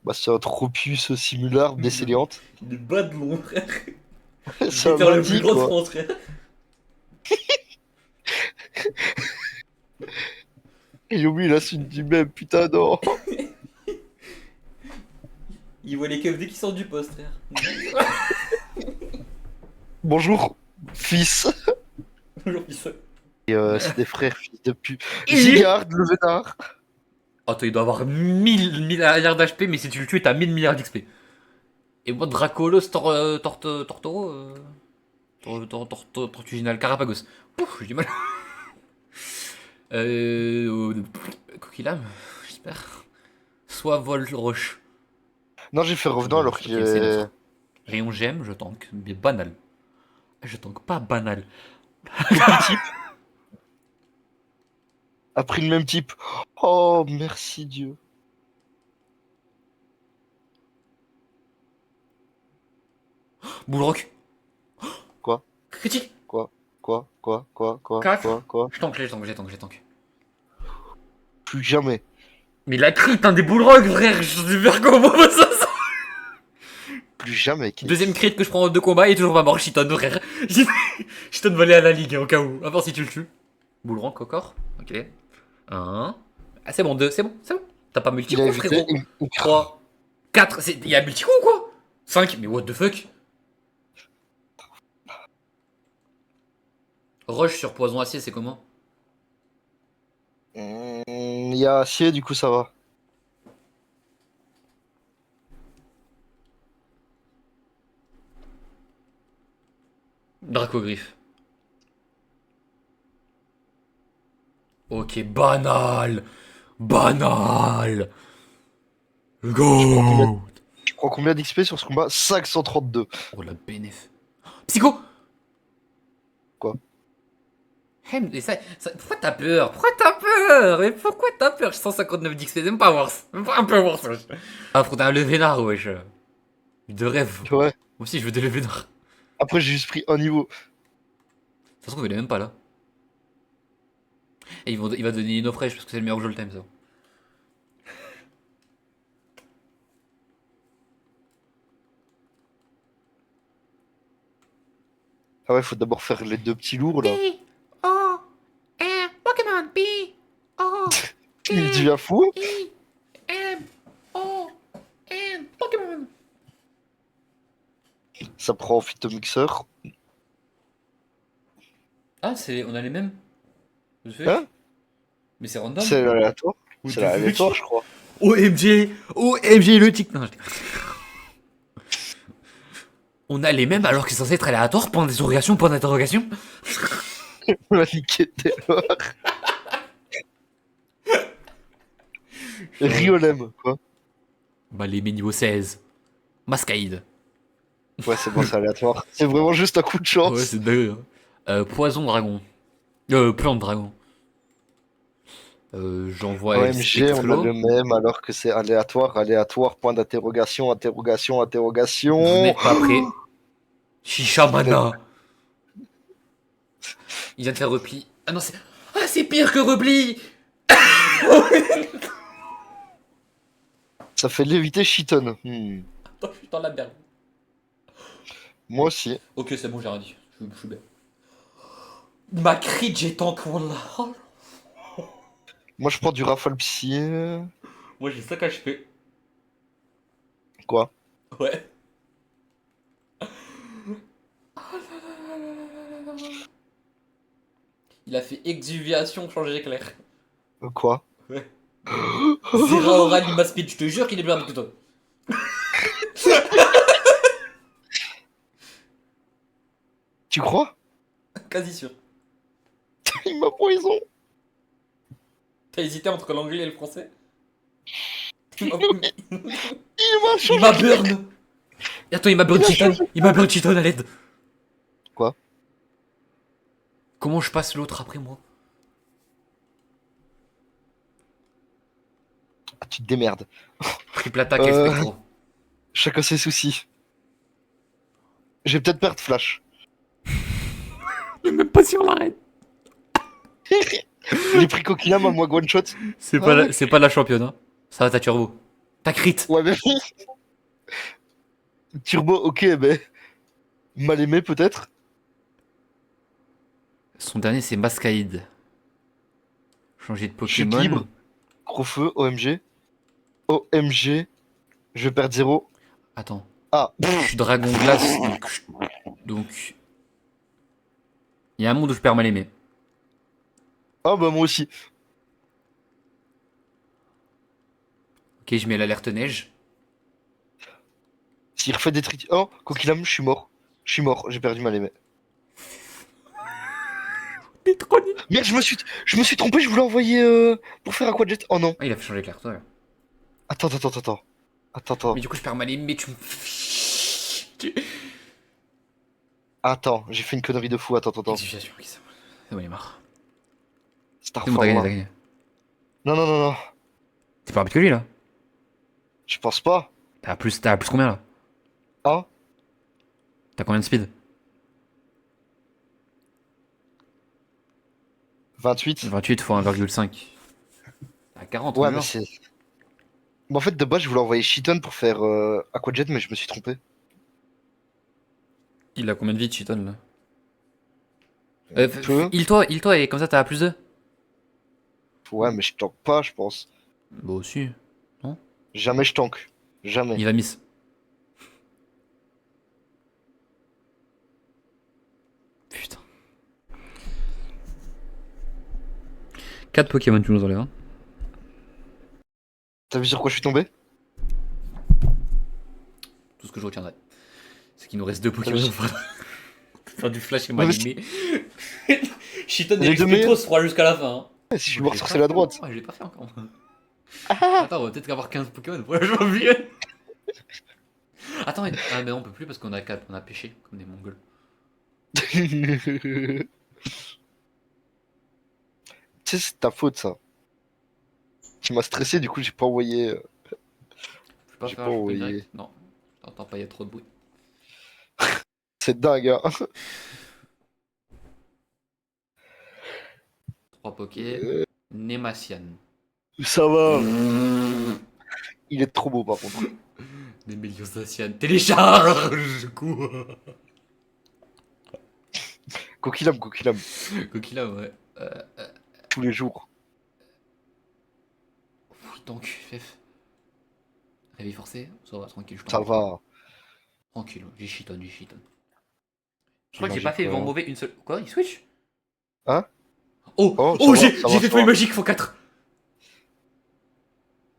S2: Bah c'est un Tropius simulaire décéliante.
S3: Il est bas de long, frère.
S2: C'est un
S3: L'éther le plus
S2: lundi
S3: grand de
S2: quoi.
S3: France, frère.
S2: Et Yomi la suite du même, putain non.
S3: Il voit les keufs dès qu'ils sortent du poste, frère.
S2: Bonjour, fils.
S3: Bonjour, fils.
S2: Et c'est des frères, fils de pute.
S3: Et-
S2: Zigard, le vénard.
S3: Attends, il doit avoir 1000 milliards d'HP, mais si tu le tues, t'as 1000 milliards d'XP. Et moi, Dracolos, Tortoro, Tortuginal, Carapagos. Pouf, j'ai du mal. Coquillame, j'espère. Soit Vol Roche.
S2: Non, j'ai fait revenant alors
S3: Ok,
S2: que...
S3: c'est d'accord. Rayon gemme, je tank, mais banal. Je tank pas banal.
S2: a pris le même type. Oh, merci Dieu.
S3: Bullrock.
S2: Quoi?
S3: Critique.
S2: Quoi?
S3: Cac.
S2: Quoi?
S3: Je tank, je tank.
S2: Plus jamais.
S3: Mais la crit, un des Bullrock, frère, je sais faire comment ça.
S2: Plus jamais. Keith.
S3: Deuxième crit que je prends en 2 combats et toujours pas mort, Shiton, frère. Shiton volé à la ligue, hein, au cas où. À part si tu le tues. Bullrock encore. Ok. 1. Ah, c'est bon, 2, c'est bon. T'as pas multi
S2: Il a
S3: coup,
S2: évité
S3: frérot. 3. 4. Il y a multi coup ou quoi? 5. Mais what the fuck? Rush sur poison acier, c'est comment?
S2: Il y a acier, du coup ça va.
S3: Dracogriffe. Ok, banal. Banal. Go.
S2: Je prends combien d'XP sur ce combat? 532.
S3: Oh la bénéf. Psycho.
S2: Quoi?
S3: Mais pourquoi t'as peur? Mais pourquoi t'as peur? J'ai 159 d'XP, même pas worse. Même pas un peu worse, wesh. Affronter un Levénard, wesh. De rêve.
S2: Ouais.
S3: Moi aussi, je veux des Levénards.
S2: Après, j'ai juste pris un niveau.
S3: Ça se trouve, il est même pas là. Et il va donner une fraîche parce que c'est le meilleur jeu le time, ça.
S2: Ah ouais, faut d'abord faire les deux petits lourds là.
S3: Pokémon, P, O,
S2: Il devient fou.
S3: I, M, O, N, Pokémon.
S2: Ça prend Phytomixer.
S3: Ah, on a les mêmes. What the fuck?
S2: Hein?
S3: Mais c'est random.
S2: C'est aléatoire.
S3: What
S2: C'est
S3: the fuck?
S2: aléatoire, je crois.
S3: OMG, OMG le tic. Non, je déconne. On a les mêmes alors que c'est censé être aléatoire, point d'interrogation, point d'interrogation.
S2: On a niqué Taylor. Riolem, quoi.
S1: Malémé niveau 16. Mascaïde.
S2: Ouais, c'est bon, c'est aléatoire. C'est vraiment juste un coup de
S1: Ouais,
S2: chance.
S1: c'est dingue. Hein. Poison dragon. Plante dragon. J'envoie
S2: OMG, on a
S1: Explo.
S2: le même alors que c'est aléatoire, aléatoire, point d'interrogation, interrogation,
S1: Vous
S2: interrogation.
S1: n'êtes pas prêts. Shishamana. Il vient de faire repli. Ah non, c'est. Ah, c'est pire que repli.
S2: Ça fait léviter Shiton.
S1: Attends, je suis dans la merde.
S2: Moi aussi.
S1: Ok, c'est bon, j'ai rien dit. Je suis bête. Ma crit, j'ai tank, wallah.
S2: Moi, je prends du rafale psy.
S1: Moi, j'ai 5 HP.
S2: Quoi?
S1: Ouais. Il a fait exuviation, changer clair.
S2: Quoi?
S1: Ouais. Zera oral Lima speed, je te jure qu'il est plus rapide que toi.
S2: Tu crois?
S1: Quasi sûr.
S2: Il m'a poison.
S1: T'as hésité entre l'anglais et le français? Il m'a
S2: Il m'a
S1: il
S2: changé.
S1: m'a burn. Et attends, il m'a burn
S2: Il a
S1: Cheaton.
S2: changé.
S1: Il m'a burn Cheaton à l'aide.
S2: Quoi?
S1: Comment je passe l'autre après moi?
S2: Ah, tu te démerdes.
S1: Triple attaque
S2: Euh,
S1: Spectro.
S2: Chacun ses soucis. Je vais peut-être perdre Flash.
S1: Même pas sur l'arrêt.
S2: J'ai pris Coquillam à moi one shot.
S1: C'est
S2: Ah,
S1: pas la championne, hein. Ça va ta turbo. Ta crit.
S2: ouais, mais Turbo, ok, mais mal aimé peut-être.
S1: Son dernier, c'est Mascaïde. Changer de
S2: Chute
S1: Pokémon.
S2: libre, gros feu, OMG. OMG, je vais perdre 0.
S1: Attends.
S2: Ah,
S1: Je suis Dragon Glace, donc. Il y a un monde où je perds mal aimé.
S2: ah bah moi aussi.
S1: Ok, je mets l'alerte neige.
S2: S'il refait des trucs. Oh, Coquillam, je suis mort. Je suis mort, j'ai perdu mal aimé. Merde, je me suis trompé, je voulais envoyer pour faire Aquajet. Oh non.
S1: Ah, il a fait changer clair, toi.
S2: Attends, attends, attends, attends. Attends, attends.
S1: Mais du coup, je perds mal aimé, tu me.
S2: Attends, j'ai fait une connerie de fou. Attends, attends, attends.
S1: Exuviation, ok, c'est bon, il est marre.
S2: Star
S1: C'est bon, t'as gagné,
S2: Pharma.
S1: t'as gagné.
S2: Non, non, non, non.
S1: T'es pas rapide que lui, là.
S2: Je pense pas.
S1: T'as plus combien, là?
S2: Hein?
S1: T'as combien de speed?
S2: 28.
S1: 28 fois 1,5. T'as 40, on
S2: Ouais,
S1: est
S2: mais
S1: mort.
S2: c'est. Mais en fait, de base, je voulais envoyer Shiton pour faire Aquajet, mais je me suis trompé.
S1: Il a combien de vie, Cheaton, là?
S2: Peu.
S1: Heal-toi, et comme ça, t'as plus 2.
S2: Ouais, mais je tank pas, je pense.
S1: Bah, aussi. Non?
S2: Jamais je tank. Jamais.
S1: Il va miss. Putain. 4 Pokémon, tu nous enlèves, hein.
S2: T'as vu sur quoi je suis tombé?
S1: Tout ce que je retiendrai. C'est qu'il nous reste 2 Pokémon.
S2: mais-
S1: On va faire du flash et
S2: mais-
S1: m'animer. Cheaton
S2: Les
S1: et
S2: deux
S1: Spectro
S2: meilleurs.
S1: se fera jusqu'à la fin. Hein.
S2: Ouais, si je suis
S1: Moi,
S2: mort
S1: l'ai
S2: sur
S1: pas
S2: c'est la
S1: fait
S2: droite.
S1: encore. Ouais, je l'ai pas fait encore. Attends, on va peut-être avoir 15 Pokémon pour la janvier. Attends, mais non, on peut plus parce qu'on a pêché comme des mongols.
S2: Tu sais, c'est ta faute, ça. Tu m'as stressé, du coup, j'ai pas envoyé.
S1: Je peux pas
S2: J'ai
S1: faire
S2: pas
S1: un champion
S2: envoyé.
S1: direct. Non, t'entends pas, il y a trop de bruit.
S2: C'est dingue, hein.
S1: 3 Poké. Nemacian.
S2: Ça va. Il est trop beau, par contre.
S1: Nemeliosasian. Télécharge quoi.
S2: Coquillam, Coquillam.
S1: Coquilla, ouais.
S2: Tous les jours.
S1: Donc, FF. Réveil forcé. Ça va, tranquille, je
S2: Ça
S1: t'en
S2: va.
S1: Tranquille, j'ai cheaton. Je
S2: J'ai
S1: crois que j'ai
S2: mangé
S1: pas fait
S2: quoi
S1: vent mauvais une seule. Quoi, il switch?
S2: Hein?
S1: Oh,
S2: Oh,
S1: oh,
S2: ça va,
S1: j'ai
S2: ça va,
S1: fait
S2: ça
S1: folie
S2: va.
S1: magique x4.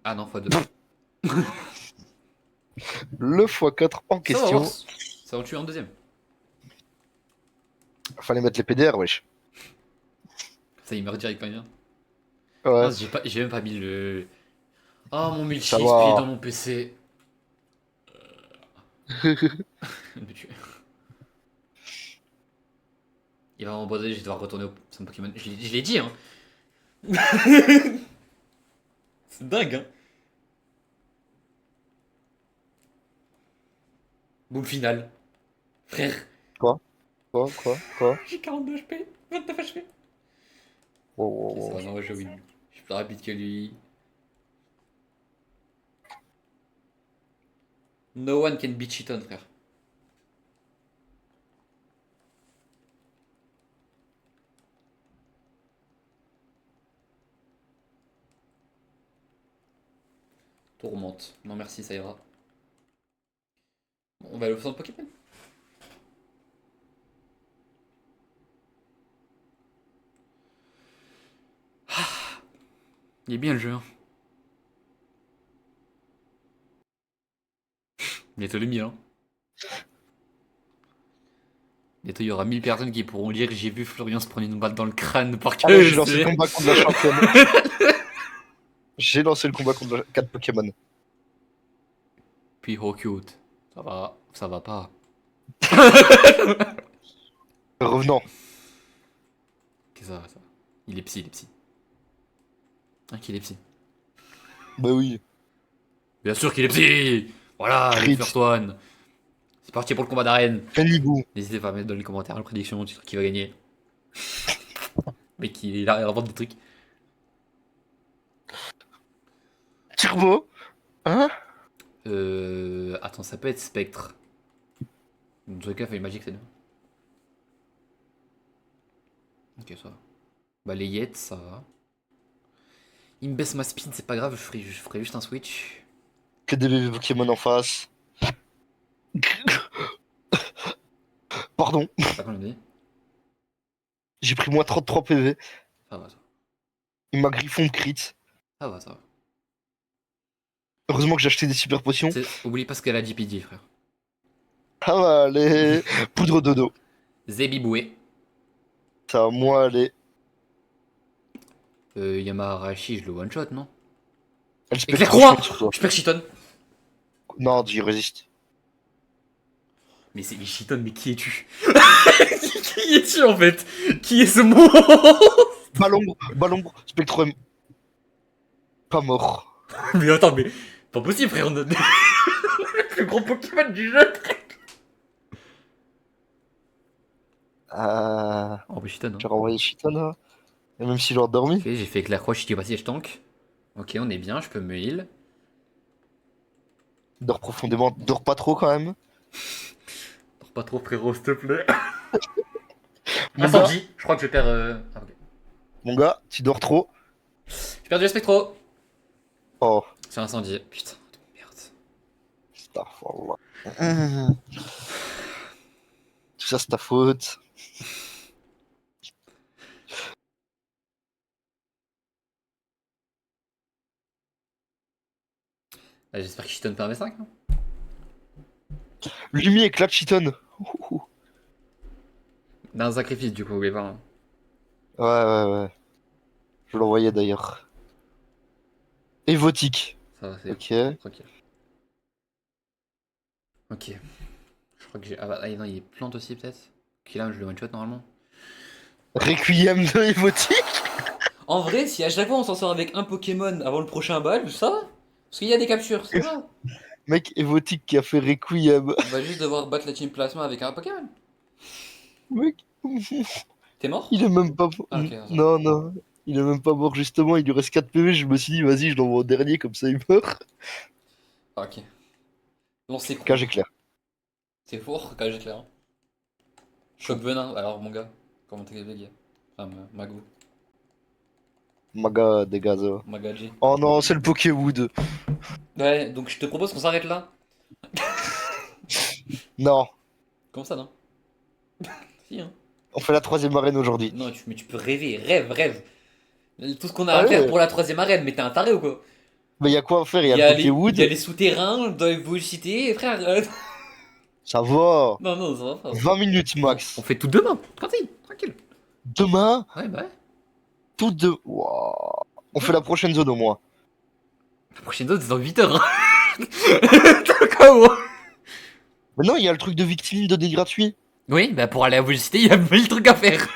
S1: Ah non, x2.
S2: Le x4 en
S1: Ça va,
S2: question.
S1: voir. Ça va en tuer en deuxième.
S2: Fallait mettre les PDR, wesh.
S1: Ça, il meurt direct quand même.
S2: Ouais.
S1: J'ai même pas mis le. Oh, mon multi
S2: Ça
S1: XP
S2: va.
S1: dans mon PC. Me tuer. Il va m'empoisonner, je vais devoir retourner au son Pokémon. Je l'ai dit, hein. C'est dingue, hein. Boom final. Frère,
S2: Quoi?
S1: j'ai 42 HP, 29 HP.
S2: Wow,
S1: Ok,
S2: wow,
S1: ça
S2: wow.
S1: va, non, je win. Je suis plus rapide que lui. No one can beat Cheaton, frère. Tourmente. Non, merci, ça ira. Bon, on va aller au centre Pokémon. Il est bien le jeu, hein. Bientôt le 1000, hein. Bientôt il y aura 1000 personnes qui pourront dire j'ai vu Florian se prendre une balle dans le crâne par
S2: Ah là, j'ai lancé le
S1: KFC.
S2: combat contre la championne. J'ai lancé le combat contre la 4 Pokémon.
S1: Puis oh cute. Ça va pas.
S2: Revenant.
S1: Qu'est-ce que ça va, ça? Il est psy. Ah, qu'il est psy.
S2: Bah oui.
S1: Bien sûr qu'il est psy. Voilà,
S2: Crit.
S1: les First One. C'est parti pour le combat d'arène.
S2: Canibou.
S1: N'hésitez pas à mettre dans les commentaires la prédiction du truc qui va gagner. Mais qui a invente des trucs.
S2: Turbo. Hein?
S1: Attends, ça peut être Spectre. Dans tous les cas, Feuille Magique, c'est bien. Ok, ça va. Bah, les Yets, ça va. Il me baisse ma speed, c'est pas grave, je ferai juste un switch.
S2: Que des bébés Pokémon en face. Pardon.
S1: Pas quand même dit.
S2: J'ai pris moins 33 PV.
S1: Ça va, ça va.
S2: Il m'a griffon de crit.
S1: Ça va, ça va.
S2: Heureusement que j'ai acheté des super potions.
S1: Oublie pas ce qu'elle a dit, PD, frère.
S2: Ça va aller. Poudre de dos.
S1: Zébiboué.
S2: Ça va moi aller.
S1: Yamarashi, je le one shot, non?
S2: Elle se
S1: Éclair
S2: pète
S1: croix
S2: sur toi.
S1: Je perds Cheaton.
S2: Non, j'y résiste.
S1: Mais c'est Cheaton, mais qui es-tu? Qui es-tu en fait? Qui est ce monstre?
S2: Ballon, Spectrum. Pas mort.
S1: Mais attends, mais pas possible, frère. On a le plus gros Pokémon du jeu. Oh, mais Cheaton, hein.
S2: J'ai renvoyé Chitana. Et même s'il a dormi.
S1: Ok, j'ai fait éclair croix, je suis passé, je tank. Ok, on est bien, je peux me heal.
S2: Dors profondément. Dors pas trop quand même.
S1: Dors pas trop, frérot, s'il te plaît.
S2: Mon gars,
S1: Incendie, je crois que je perds. Ah, ok.
S2: mon gars, tu dors trop.
S1: J'ai perdu le spectro.
S2: Oh,
S1: C'est incendie. Putain, merde.
S2: astaghfirullah. Tout ça, c'est ta faute.
S1: Ah, j'espère que Cheaton perd mes 5.
S2: Lumi éclate Chiton.
S1: D'un sacrifice, du coup, oublie pas. Hein.
S2: Ouais. Je l'envoyais d'ailleurs. Évotique.
S1: Ça va, c'est
S2: Ok.
S1: tranquille. Ok. Je crois que j'ai. Ah, bah, non, il est plante aussi, peut-être. Ok, là, je le one shot normalement.
S2: Requiem de Évotique.
S3: En vrai, si à chaque fois on s'en sort avec un Pokémon avant le prochain bal, ça va. Parce qu'il y a des captures, c'est ça.
S2: Mec, Évotique qui a fait Requiem.
S3: On va juste devoir battre la Team Plasma avec un Pokémon.
S2: Mec,
S3: T'es mort?
S2: il est même pas.
S3: Ah, ok, ça va.
S2: Non. Il est même pas mort justement. Il lui reste 4 PV. Je me suis dit, vas-y, je l'envoie au dernier, comme ça il meurt.
S3: Ah, ok. Lancez coup.
S2: Cage éclair.
S3: C'est fort, cage éclair. Hein. Choc venin, alors mon gars. Comment t'es les gars? Enfin, Mago.
S2: Maga, dégage.
S3: Magaji.
S2: Oh non, c'est le Pokéwood.
S3: Ouais, donc je te propose qu'on s'arrête là.
S2: Non,
S3: Comment ça, non? Si, hein.
S2: on fait la 3ème arène aujourd'hui.
S3: Non, mais tu peux rêver, rêve. Tout ce qu'on a
S2: Ah
S3: à faire
S2: ouais.
S3: pour la 3ème arène, mais t'es un taré ou quoi?
S2: Mais y a quoi à faire? Y a le Pokéwood.
S3: Il y a les souterrains dans les Bullshité, frère.
S2: Ça va.
S3: Non, ça va pas.
S2: 20 minutes max.
S1: On fait tout demain, tranquille.
S2: Demain,
S1: Ouais, bah ouais.
S2: toutes deux. Wouah. On fait la prochaine zone au moins.
S3: La prochaine dose, c'est dans 8 heures. Au cas où.
S2: Mais non, il y a le truc de victime donné gratuit.
S3: Oui, bah pour aller à Vélocité, il y a 1000 trucs à faire.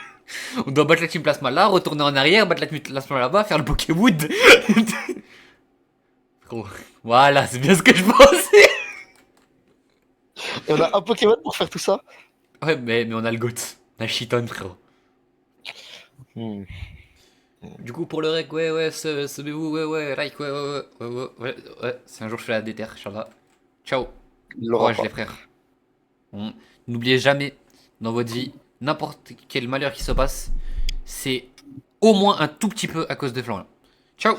S3: On doit battre la team plasma là, retourner en arrière, battre la team plasma là-bas, faire le Pokéwood. Frérot, voilà, c'est bien ce que je pensais.
S2: Et on a un Pokémon pour faire tout ça.
S3: Ouais, mais on a le GOAT. On a Shiton, frérot.
S2: Hmm.
S3: Du coup, pour le rec, ouais, semez-vous, ouais, like, ouais. Si un jour je fais la déterre, Inch'Allah. Ciao.
S2: Il l'aura
S3: Courage,
S2: pas.
S3: les frères. Bon, n'oubliez jamais, dans votre vie, n'importe quel malheur qui se passe, c'est au moins un tout petit peu à cause de flanc là. Ciao.